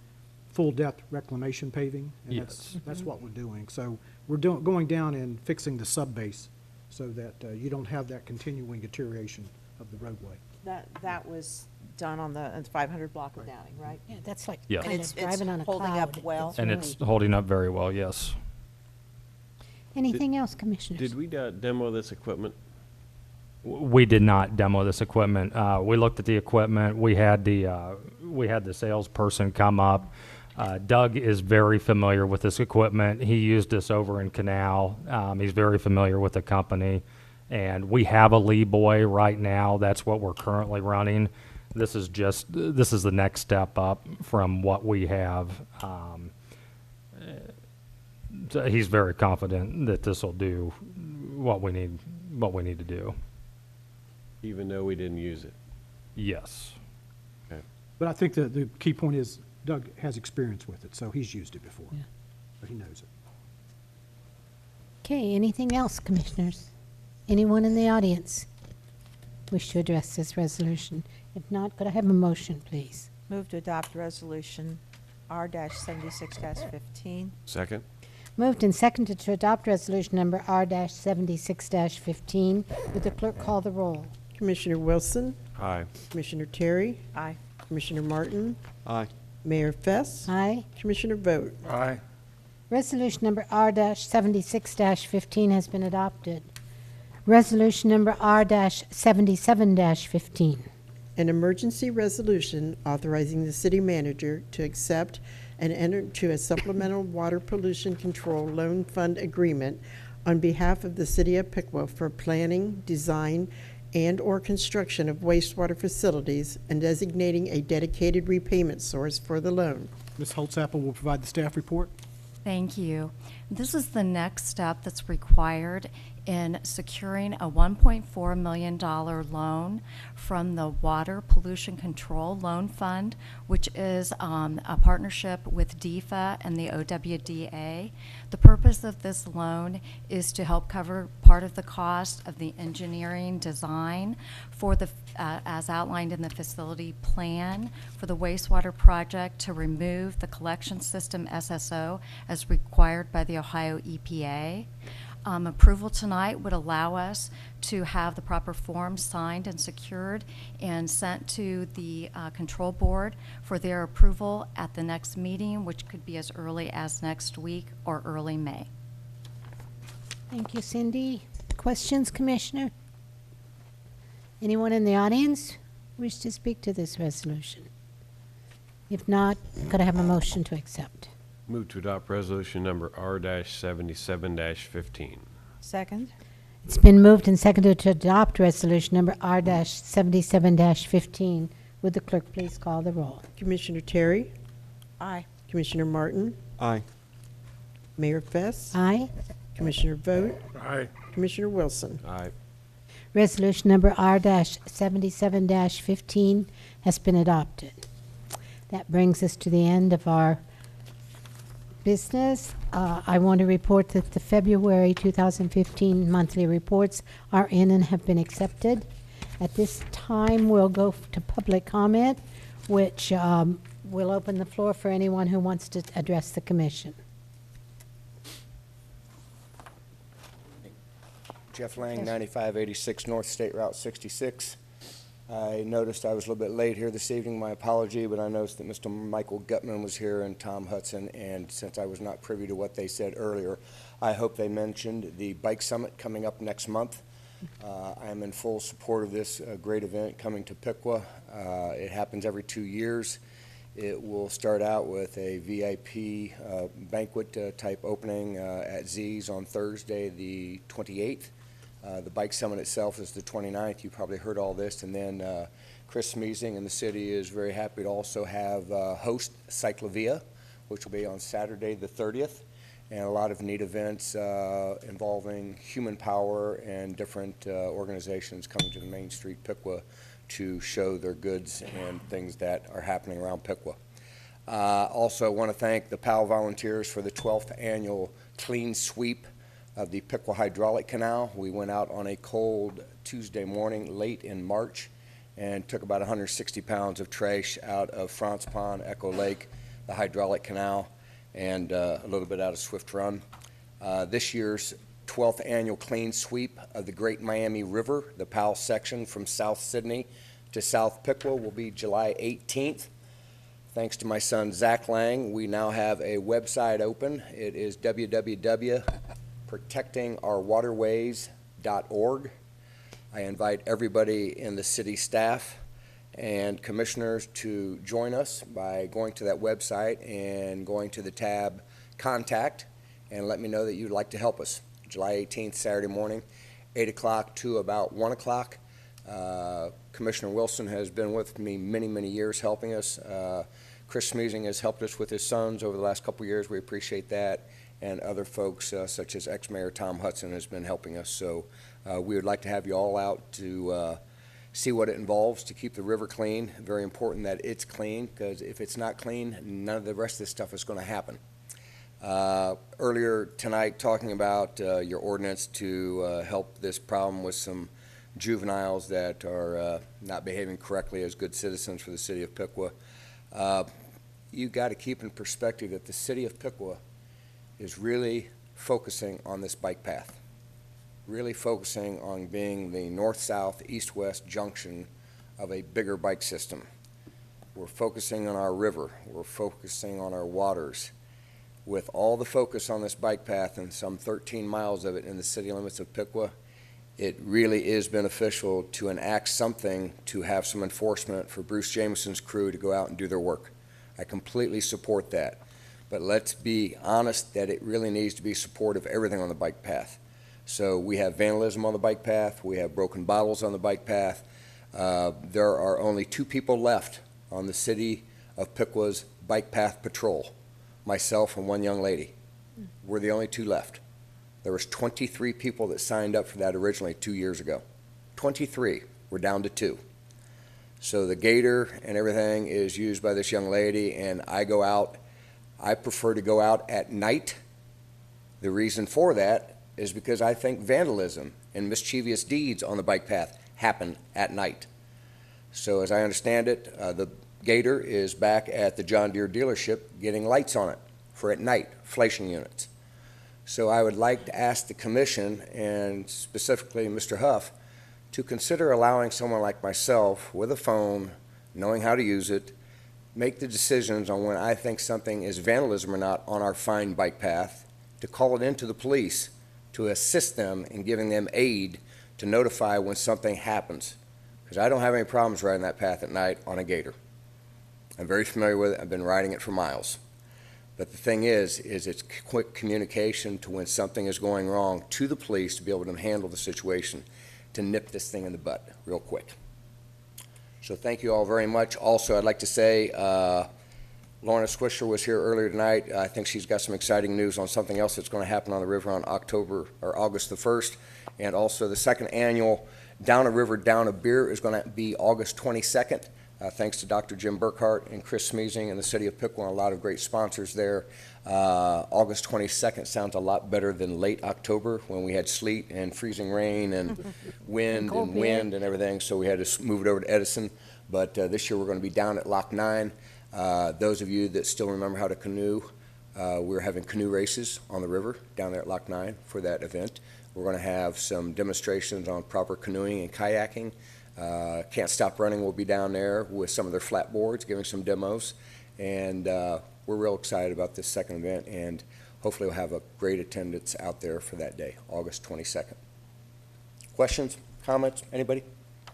full-depth reclamation paving, and Yes. that's what we're doing. So we're going down and fixing the subbase so that you don't have that continuing deterioration of the roadway. That was done on the 500 block of Downing, right? Yeah, that's like Yes. kind And of driving on a cloud. holding up well. And it's holding up very well, yes. Anything else, Commissioners? Did we demo this equipment? We did not demo this equipment. We looked at the equipment. We had the salesperson come up. Doug is very familiar with this equipment. He used this over in Canal. He's very familiar with the company. And we have a Lee Boy right now. That's what we're currently running. This is the next step up from what we have. So he's very confident that this will do what we need to do. Even though we didn't use it? Yes. Okay. But I think the key point is Doug has experience with it, so he's used it before. So he knows it. Okay, anything else, Commissioners? Anyone in the audience wish to address this resolution? If not, could I have a motion, please? Move to adopt resolution R-76-15. Second? Moved and seconded to adopt resolution number R-76-15. Would the clerk call the roll? Commissioner Wilson, Aye. Commissioner Terry, Aye. Commissioner Martin, Aye. Mayor Fess, Aye. Commissioner Vogt. Aye. Resolution number R-76-15 has been adopted. Resolution number R-77-15. An emergency resolution authorizing the city manager to accept and enter into a supplemental water pollution control loan fund agreement on behalf of the city of Piqua for planning, design, and/or construction of wastewater facilities and designating a dedicated repayment source for the loan. Ms. Holtzapfel will provide the staff report. Thank you. This is the next step that's required in securing a $1.4 million loan from the Water Pollution Control Loan Fund, which is a partnership with DEFA and the OWDA. The purpose of this loan is to help cover part of the cost of the engineering design for the, as outlined in the facility plan for the wastewater project to remove the collection system SSO as required by the Ohio EPA. Approval tonight would allow us to have the proper forms signed and secured and sent to the control board for their approval at the next meeting, which could be as early as next week or early May. Thank you, Cindy. Questions, Commissioner? Anyone in the audience wish to speak to this resolution? If not, could I have a motion to accept? Move to adopt resolution number R-77-15. Second? It's been moved and seconded to adopt resolution number R-77-15. Would the clerk please call the roll? Commissioner Terry? Aye. Commissioner Martin? Aye. Mayor Fess? Aye. Commissioner Vogt? Aye. Commissioner Wilson? Aye. Resolution number R-77-15 has been adopted. That brings us to the end of our business. I want to report that the February 2015 monthly reports are in and have been accepted. At this time, we'll go to public comment, which will open the floor for anyone who wants to address the commission. Jeff Lang, 9586 North State Route 66. I noticed I was a little bit late here this evening, my apology, but I noticed that Mr. Michael Gutman was here and Tom Hudson, and since I was not privy to what they said earlier, I hope they mentioned the Bike Summit coming up next month. I am in full support of this great event coming to Piqua. It happens every 2 years. It will start out with a VIP banquet type opening at Z's on Thursday, the 28th. The Bike Summit itself is the 29th. You probably heard all this. And then Chris Smeezing and the city is very happy to also have host Cyclavia, which will be on Saturday the 30th. And a lot of neat events involving human power and different organizations coming to the Main Street Piqua to show their goods and things that are happening around Piqua. Also, I want to thank the PAL volunteers for the 12th annual clean sweep of the Piqua Hydraulic Canal. We went out on a cold Tuesday morning late in March and took about 160 pounds of trash out of Frantz Pond, Echo Lake, the Hydraulic Canal, and a little bit out of Swift Run. This year's 12th annual clean sweep of the Great Miami River, the PAL section from South Sydney to South Piqua, will be July 18th. Thanks to my son Zach Lang, we now have a website open. It is www.protectingourwaterways.org. I invite everybody in the city staff and commissioners to join us by going to that website and going to the tab Contact and let me know that you'd like to help us. July 18th, Saturday morning, 8 o'clock to about 1 o'clock. Commissioner Wilson has been with me many, many years helping us. Chris Smeezing has helped us with his sons over the last couple of years. We appreciate that. And other folks such as ex-mayor Tom Hudson has been helping us. So we would like to have you all out to see what it involves to keep the river clean. Very important that it's clean, because if it's not clean, none of the rest of this stuff is going to happen. Earlier tonight, talking about your ordinance to help this problem with some juveniles that are not behaving correctly as good citizens for the city of Piqua. You got to keep in perspective that the city of Piqua is really focusing on this bike path, really focusing on being the north-south, east-west junction of a bigger bike system. We're focusing on our river. We're focusing on our waters. With all the focus on this bike path and some 13 miles of it in the city limits of Piqua, it really is beneficial to enact something to have some enforcement for Bruce Jameson's crew to go out and do their work. I completely support that. But let's be honest that it really needs to be supportive of everything on the bike path. So we have vandalism on the bike path, we have broken bottles on the bike path. There are only 2 people left on the City of Piqua Bike Path Patrol, myself and one young lady. We're the only 2 left. There was 23 people that signed up for that originally 2 years ago. 23, we're down to 2. So the gator and everything is used by this young lady, and I go out. I prefer to go out at night. The reason for that is because I think vandalism and mischievous deeds on the bike path happen at night. So as I understand it, the gator is back at the John Deere dealership getting lights on it for at night, flashing units. So I would like to ask the commission, and specifically Mr. Huff, to consider allowing someone like myself with a phone, knowing how to use it, make the decisions on when I think something is vandalism or not on our fine bike path, to call it into the police, to assist them in giving them aid to notify when something happens. Because I don't have any problems riding that path at night on a gator. I'm very familiar with it. I've been riding it for miles. But the thing is it's quick communication to when something is going wrong to the police to be able to handle the situation, to nip this thing in the butt real quick. So thank you all very much. Also, I'd like to say Lorna Swisher was here earlier tonight. I think she's got some exciting news on something else that's going to happen on the river on August the 1st. And also the second annual Down a River, Down a Beer is going to be August 22nd. Thanks to Dr. Jim Burkhart and Chris Smeezing and the City of Piqua, a lot of great sponsors there. August 22nd sounds a lot better than late October when we had sleet and freezing rain and wind and everything, so we had to move it over to Edison. But this year we're going to be down at Loch 9. Those of you that still remember how to canoe, we're having canoe races on the river down there at Loch 9 for that event. We're going to have some demonstrations on proper canoeing and kayaking. Can't Stop Running will be down there with some of their flat boards, giving some demos. And we're real excited about this second event, and hopefully we'll have a great attendance out there for that day, August 22nd. Questions, comments, anybody?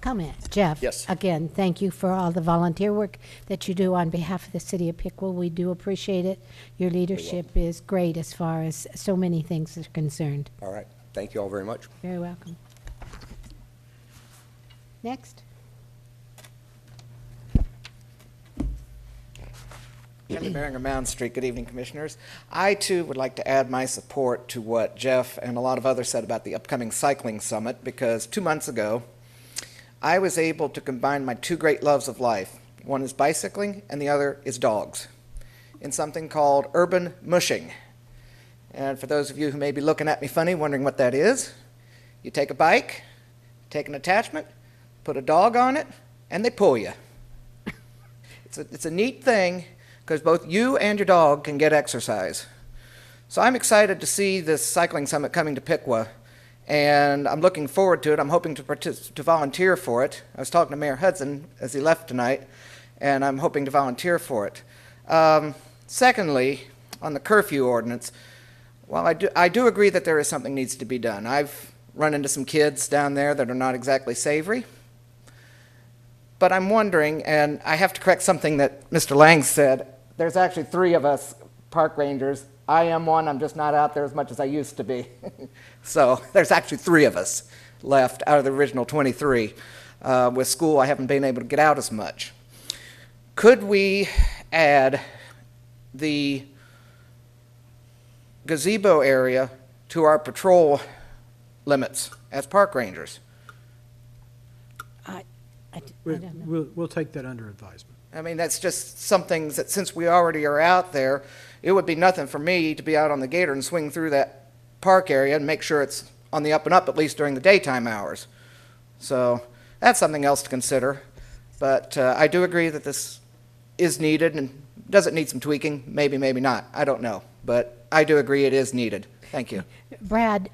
Comment, Jeff. Yes. Again, thank you for all the volunteer work that you do on behalf of the City of Piqua. We do appreciate it. Your leadership is great as far as so many things are concerned. All right. Thank you all very much. Very welcome. Next. Jimmy Beringer, Mound Street. Good evening, Commissioners. I, too, would like to add my support to what Jeff and a lot of others said about the upcoming cycling summit, because 2 months ago, I was able to combine my 2 great loves of life. One is bicycling, and the other is dogs, in something called urban mushing. And for those of you who may be looking at me funny, wondering what that is, you take a bike, take an attachment, put a dog on it, and they pull you. It's a neat thing, because both you and your dog can get exercise. So I'm excited to see this cycling summit coming to Piqua, and I'm looking forward to it. I'm hoping to volunteer for it. I was talking to Mayor Hudson as he left tonight, and I'm hoping to volunteer for it. Secondly, on the curfew ordinance, while I do agree that there is something needs to be done. I've run into some kids down there that are not exactly savory. But I'm wondering, and I have to correct something that Mr. Lang said, there's actually 3 of us park rangers. I am one, I'm just not out there as much as I used to be. So there's actually 3 of us left out of the original 23. With school, I haven't been able to get out as much. Could we add the gazebo area to our patrol limits as park rangers? We'll take that under advisement. I mean, that's just something that, since we already are out there, it would be nothing for me to be out on the gator and swing through that park area and make sure it's on the up and up, at least during the daytime hours. So that's something else to consider. But I do agree that this is needed, and does it need some tweaking? Maybe, maybe not. I don't know. But I do agree it is needed. Thank you. Brad,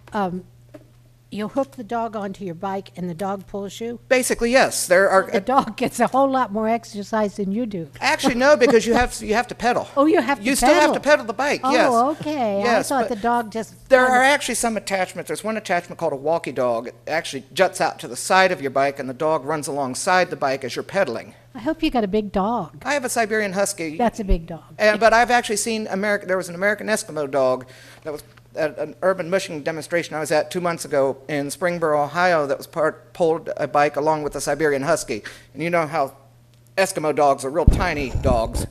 you'll hook the dog onto your bike and the dog pulls you? Basically, yes. The dog gets a whole lot more exercise than you do. Actually, no, because you have to pedal. Oh, you have to pedal. You still have to pedal the bike, yes. Oh, okay. Yes, I thought but the dog just... There are actually some attachments. There's one attachment called a walkie dog. It actually juts out to the side of your bike, and the dog runs alongside the bike as you're pedaling. I hope you got a big dog. I have a Siberian Husky. That's a big dog. But I've actually seen there was an American Eskimo dog that was at an urban mushing demonstration I was at 2 months ago in Springboro, Ohio, that was pulled a bike along with a Siberian Husky. And you know how Eskimo dogs are real tiny dogs.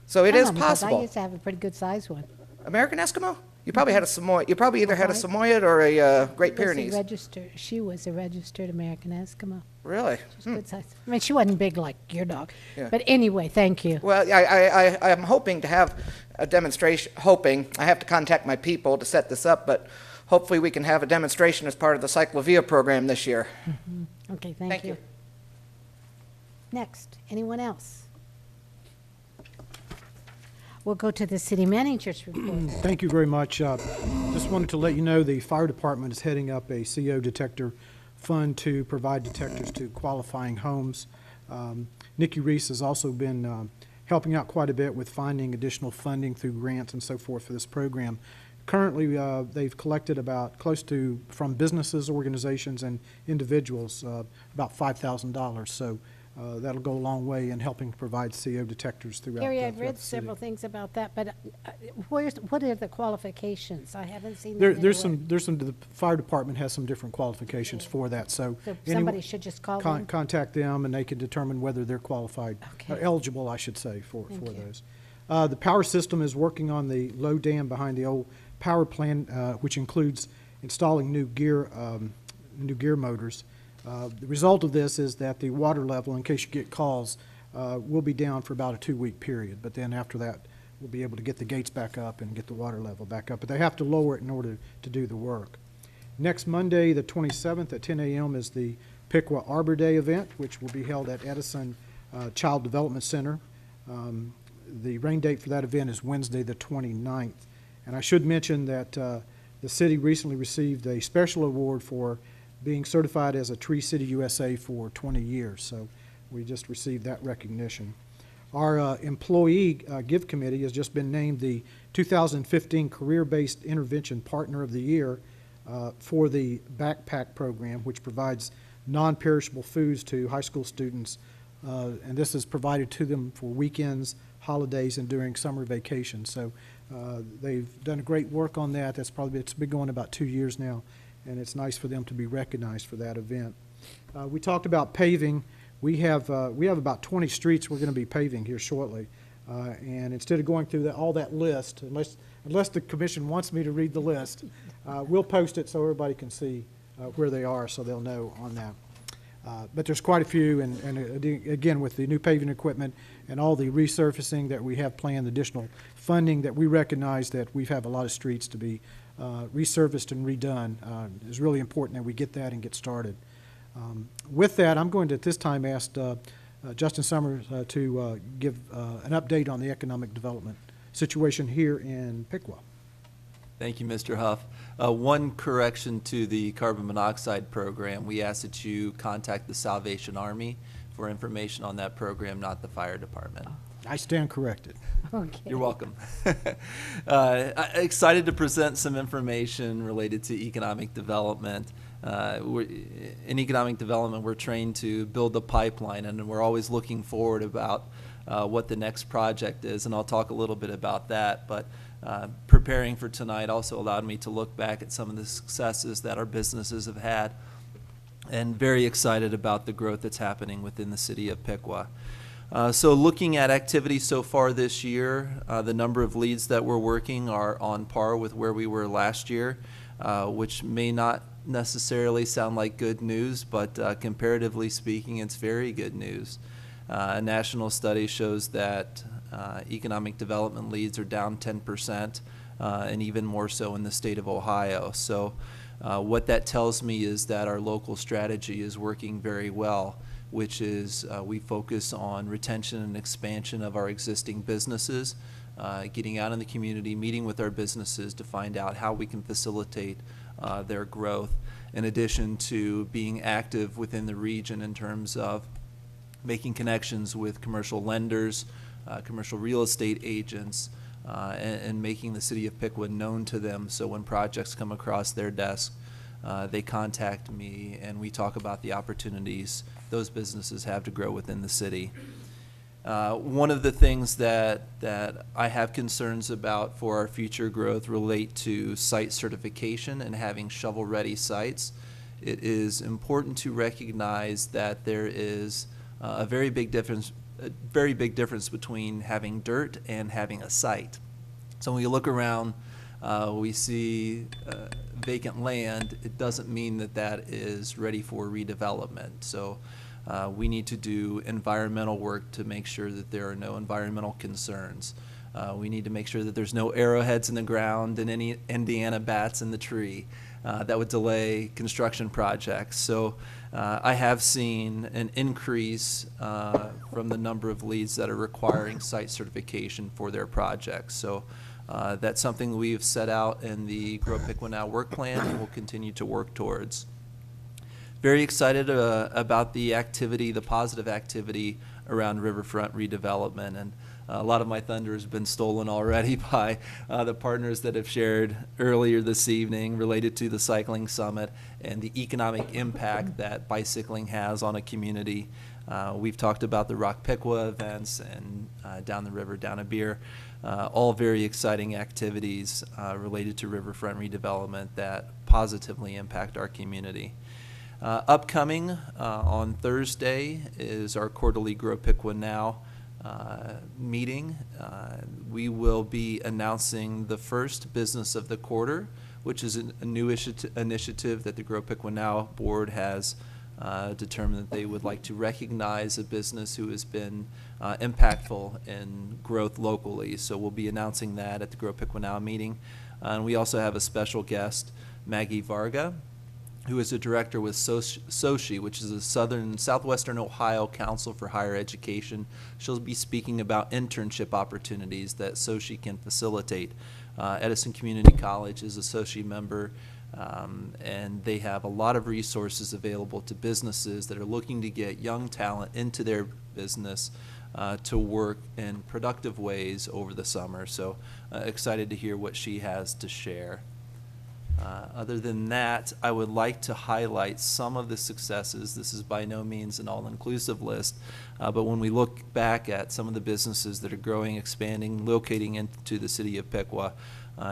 So it is Because I possible. used to have a pretty good sized one. American Eskimo? You probably had a Samoyed. You probably either had a Samoyed or a Great Pyrenees. She was a registered American Eskimo. Really? She was good size. I mean, she wasn't big like your dog. Yeah. But anyway, thank you. Well, I'm hoping to have a demonstration, I have to contact my people to set this up, but hopefully we can have a demonstration as part of the Cyclovia program this year. Okay, thank you. Next, anyone else? We'll go to the city manager's report. Thank you very much. Just wanted to let you know the fire department is heading up a CO detector fund to provide detectors to qualifying homes. Nikki Reese has also been helping out quite a bit with finding additional funding through grants and so forth for this program. Currently, they've collected about close to, from businesses, organizations, and individuals, about $5,000. So that'll go a long way in helping provide CO detectors throughout Gary, I've throughout read the city. several things about that, but what are the qualifications? I haven't seen them There's anywhere. some, the fire department has some different qualifications for that, so. So anyone- somebody should just call them? Contact them, and they can determine whether they're qualified, Okay. eligible, I should say, for Thank you. those. The power system is working on the low dam behind the old power plant, which includes installing new gear motors. The result of this is that the water level, in case you get calls, will be down for about a 2-week period. But then after that, we'll be able to get the gates back up and get the water level back up. But they have to lower it in order to do the work. Next Monday, the 27th at 10 a.m. is the Piqua Arbor Day event, which will be held at Edison Child Development Center. The rain date for that event is Wednesday, the 29th. And I should mention that the city recently received a special award for being certified as a Tree City USA for 20 years. So we just received that recognition. Our employee give committee has just been named the 2015 Career-Based Intervention Partner of the Year for the Backpack Program, which provides non-perishable foods to high school students. And this is provided to them for weekends, holidays, and during summer vacation. So they've done great work on that. It's been going about 2 years now, and it's nice for them to be recognized for that event. We talked about paving. We have about 20 streets we're going to be paving here shortly. And instead of going through all that list, unless the commission wants me to read the list, we'll post it so everybody can see where they are, so they'll know on that. But there's quite a few, and again, with the new paving equipment and all the resurfacing that we have planned, additional funding that we recognize that we have a lot of streets to be resurfaced and redone. It's really important that we get that and get started. With that, I'm going to at this time ask Justin Summers to give an update on the economic development situation here in Piqua. Thank you, Mr. Huff. One correction to the carbon monoxide program. We ask that you contact the Salvation Army for information on that program, not the fire department. I stand corrected. Okay. You're welcome. Excited to present some information related to economic development. In economic development, we're trained to build a pipeline, and we're always looking forward about what the next project is, and I'll talk a little bit about that. But preparing for tonight also allowed me to look back at some of the successes that our businesses have had, and very excited about the growth that's happening within the city of Piqua. So looking at activity so far this year, the number of leads that we're working are on par with where we were last year, which may not necessarily sound like good news, but comparatively speaking, it's very good news. A national study shows that economic development leads are down 10%, and even more so in the state of Ohio. So what that tells me is that our local strategy is working very well, which is we focus on retention and expansion of our existing businesses, getting out in the community, meeting with our businesses to find out how we can facilitate their growth, in addition to being active within the region in terms of making connections with commercial lenders, commercial real estate agents, and making the city of Piqua known to them, so when projects come across their desk, they contact me and we talk about the opportunities those businesses have to grow within the city. One of the things that I have concerns about for our future growth relate to site certification and having shovel-ready sites. It is important to recognize that there is a very big difference between having dirt and having a site. So when we look around, we see vacant land. It doesn't mean that that is ready for redevelopment. So we need to do environmental work to make sure that there are no environmental concerns. We need to make sure that there's no arrowheads in the ground and any Indiana bats in the tree that would delay construction projects. So I have seen an increase from the number of leads that are requiring site certification for their projects. So that's something we've set out in the Grow Piqua Now work plan and we'll continue to work towards. Very excited about the activity, the positive activity around riverfront redevelopment, and a lot of my thunder has been stolen already by the partners that have shared earlier this evening related to the Cycling Summit and the economic impact that bicycling has on a community. We've talked about the Rock Piqua events and Down the River, Down a Beer, all very exciting activities related to riverfront redevelopment that positively impact our community. Upcoming on Thursday is our quarterly Grow Piqua Now meeting. We will be announcing the first business of the quarter, which is a new initiative that the Grow Piqua Now board has determined that they would like to recognize a business who has been impactful in growth locally. So we'll be announcing that at the Grow Piqua Now meeting. And we also have a special guest, Maggie Varga, who is a director with SOCI, which is a Southwestern Ohio Council for Higher Education. She'll be speaking about internship opportunities that SOCI can facilitate. Edison Community College is a SOCI member, and they have a lot of resources available to businesses that are looking to get young talent into their business to work in productive ways over the summer. So excited to hear what she has to share. Other than that, I would like to highlight some of the successes. This is by no means an all-inclusive list, but when we look back at some of the businesses that are growing, expanding, locating into the city of Piqua,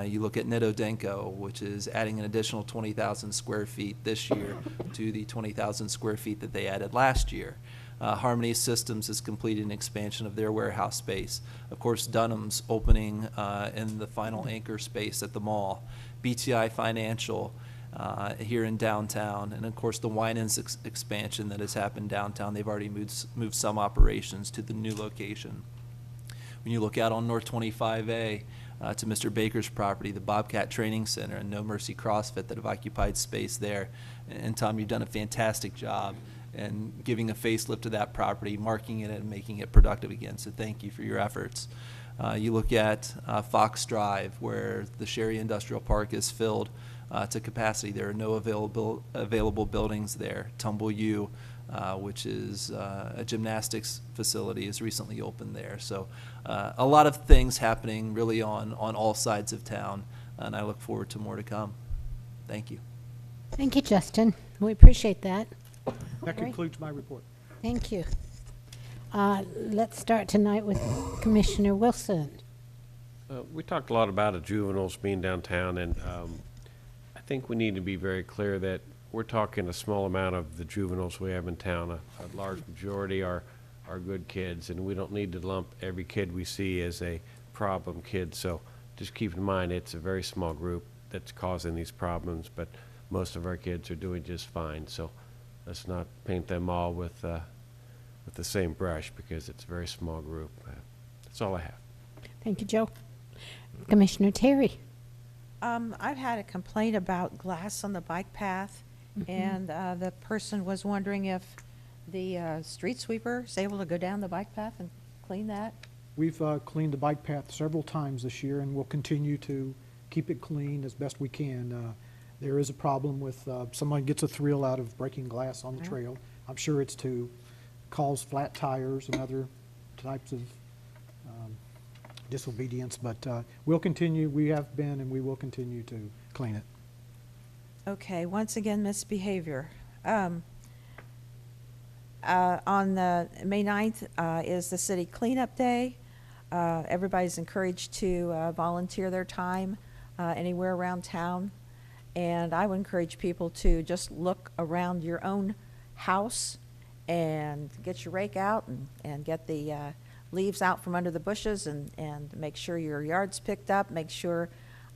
you look at Nitto Denko, which is adding an additional 20,000 square feet this year to the 20,000 square feet that they added last year. Harmony Systems has completed an expansion of their warehouse space. Of course, Dunham's opening in the final anchor space at the mall. BTI Financial here in downtown, and of course the Winans expansion that has happened downtown. They've already moved some operations to the new location. When you look out on North 25A to Mr. Baker's property, the Bobcat Training Center and No Mercy CrossFit that have occupied space there. And Tom, you've done a fantastic job in giving a facelift to that property, marking it and making it productive again. So thank you for your efforts. You look at Fox Drive, where the Sherry Industrial Park is filled to capacity. There are no available buildings there. Tumble U, which is a gymnastics facility, is recently opened there. So a lot of things happening really on all sides of town, and I look forward to more to come. Thank you. Thank you, Justin. We appreciate that. That concludes my report. Thank you. Let's start tonight with Commissioner Wilson. We talked a lot about the juveniles being downtown, and I think we need to be very clear that we're talking a small amount of the juveniles we have in town. A large majority are good kids, and we don't need to lump every kid we see as a problem kid. So just keep in mind it's a very small group that's causing these problems, but most of our kids are doing just fine. So let's not paint them all with the same brush, because it's a very small group. That's all I have. Thank you, Joe. Commissioner Terry. I've had a complaint about glass on the bike path, and the person was wondering if the street sweeper is able to go down the bike path and clean that. We've cleaned the bike path several times this year, and we'll continue to keep it clean as best we can. There is a problem with someone gets a thrill out of breaking glass on the trail. I'm sure it's to cause flat tires and other types of disobedience, but we'll continue. We have been, and we will continue to clean it. Okay, once again, misbehavior. On the May 9th is the city cleanup day. Everybody's encouraged to volunteer their time anywhere around town. And I would encourage people to just look around your own house and get your rake out and get the leaves out from under the bushes and make sure your yard's picked up, make sure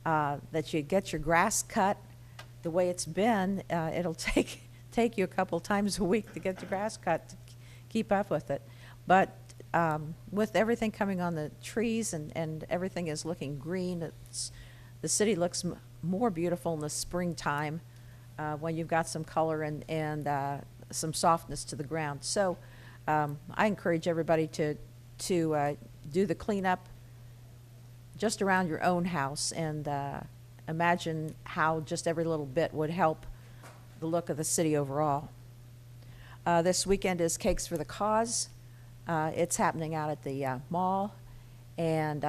that you get your grass cut. The way it's been, it'll take you a couple times a week to get the grass cut to keep up with it. But with everything coming on the trees and everything is looking green, the city looks more beautiful in the springtime when you've got some color and some softness to the ground. So I encourage everybody to do the cleanup just around your own house and imagine how just every little bit would help the look of the city overall. This weekend is Cakes for the Cause. It's happening out at the mall, and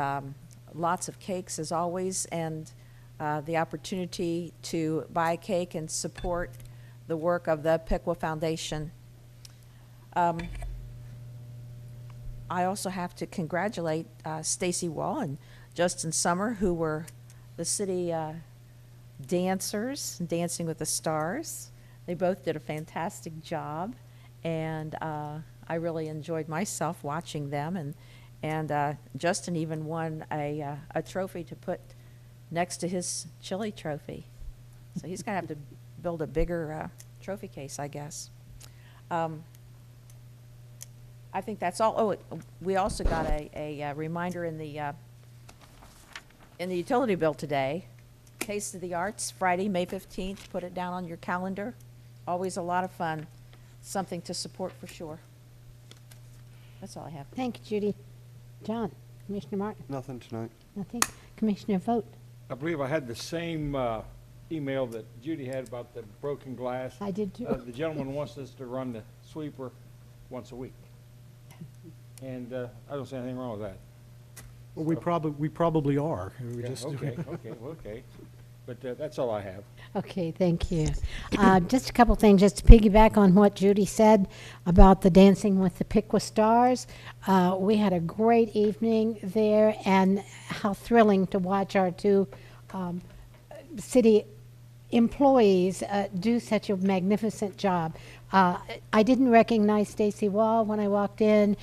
lots of cakes as always, and the opportunity to buy a cake and support the work of the Piqua Foundation. I also have to congratulate Stacy Wall and Justin Summer, who were the city dancers, Dancing with the Stars. They both did a fantastic job, and I really enjoyed myself watching them. And Justin even won a trophy to put next to his chili trophy. So he's going to have to build a bigger trophy case, I guess. I think that's all. Oh, we also got a reminder in the utility bill today. Taste of the Arts, Friday, May 15th. Put it down on your calendar. Always a lot of fun. Something to support for sure. That's all I have. Thank you, Judy. John, Commissioner Martin? Nothing tonight. Nothing. Commissioner Vogt? I believe I had the same email that Judy had about the broken glass. I did too. The gentleman wants us to run the sweeper once a week. And I don't see anything wrong with that. Well, we probably are. We Yeah, just- okay. But that's all I have. Okay, thank you. Just a couple things, just to piggyback on what Judy said about the Dancing with the Piqua Stars. We had a great evening there, and how thrilling to watch our two city employees do such a magnificent job. I didn't recognize Stacy Wall when I walked in.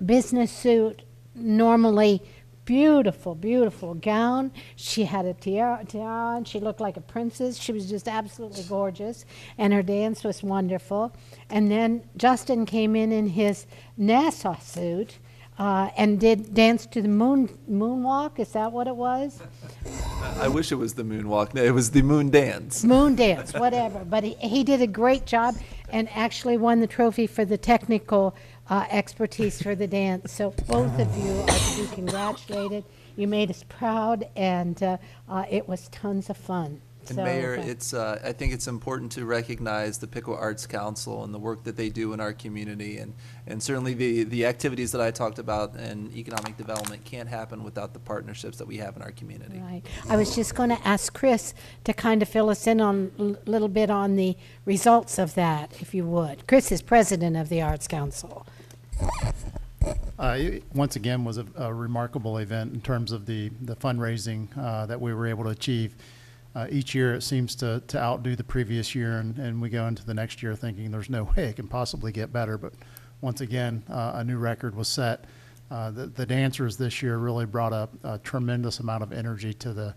Business suit, normally beautiful, beautiful gown. She had a tiara on. She looked like a princess. She was just absolutely gorgeous, and her dance was wonderful. And then Justin came in his Nassau suit and did dance to the moonwalk. Is that what it was? I wish it was the moonwalk. No, it was the moon dance. Moon dance, whatever. But he did a great job and actually won the trophy for the technical expertise for the dance. So both of you are to be congratulated. You made us proud, and it was tons of fun. And So, Mayor, it's I think it's important to recognize the Piqua Arts Council and the work that they do in our community, and certainly the activities that I talked about in economic development can't happen without the partnerships that we have in our community. Right. I was just going to ask Chris to kind of fill us in on a little bit on the results of that, if you would. Chris is president of the Arts Council. It once again was a remarkable event in terms of the fundraising that we were able to achieve. Each year it seems to outdo the previous year, and we go into the next year thinking there's no way it can possibly get better. But once again, a new record was set. The dancers this year really brought up a tremendous amount of energy to the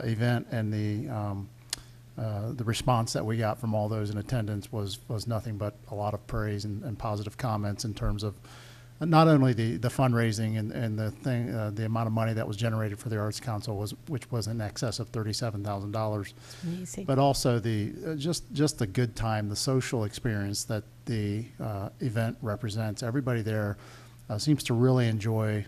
event, and the response that we got from all those in attendance was nothing but a lot of praise and positive comments in terms of not only the fundraising and the amount of money that was generated for the Arts Council which was in excess of $37,000, Amazing. but also just the good time, the social experience that the event represents. Everybody there seems to really enjoy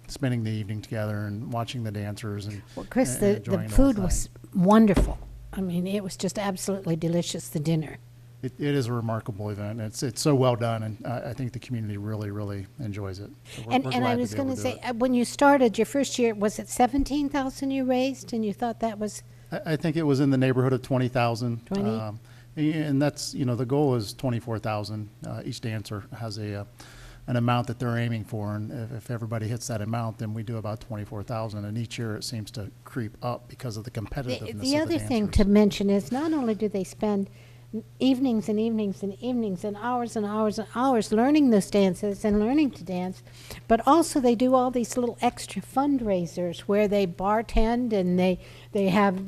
spending the evening together and watching the dancers and Well, Chris, and the enjoying the food whole was thing. wonderful. I mean, it was just absolutely delicious, the dinner. It is a remarkable event. It's so well done, and I think the community really enjoys it. So we're And glad I to was be able going to do say, it. when you started your first year, was it 17,000 you raised, and you thought that was? I think it was in the neighborhood of 20,000. 20? And that's, you know, the goal is 24,000. Each dancer has an amount that they're aiming for, and if everybody hits that amount, then we do about 24,000. And each year it seems to creep up because of the competitiveness of the The other thing to mention is not only do they spend evenings and evenings and evenings and hours and hours and hours learning those dances and learning to dance, but also they do all these little extra fundraisers where they bartend and they have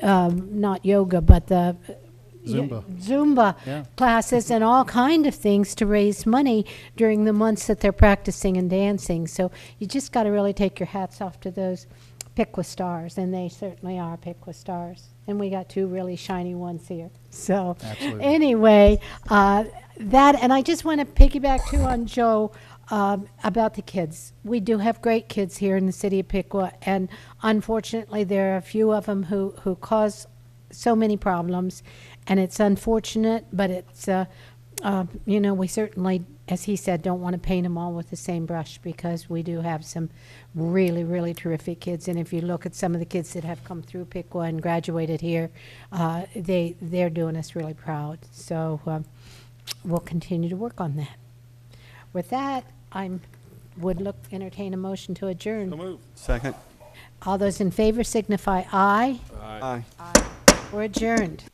not yoga but the Zumba Yeah. classes and all kind of things to raise money during the months that they're practicing and dancing. So you just got to really take your hats off to those Piqua stars, and they certainly are Piqua stars. And we got two really shiny ones here. So Absolutely. anyway, that, and I just want to piggyback too on Joe about the kids. We do have great kids here in the city of Piqua, and unfortunately there are a few of them who cause so many problems, and it's unfortunate, but it's, you know, we certainly, as he said, don't want to paint them all with the same brush, because we do have some really, really terrific kids. And if you look at some of the kids that have come through Piqua and graduated here, they're doing us really proud. So we'll continue to work on that. With that, would entertain a motion to adjourn. Second. All those in favor signify aye. Aye. We're adjourned.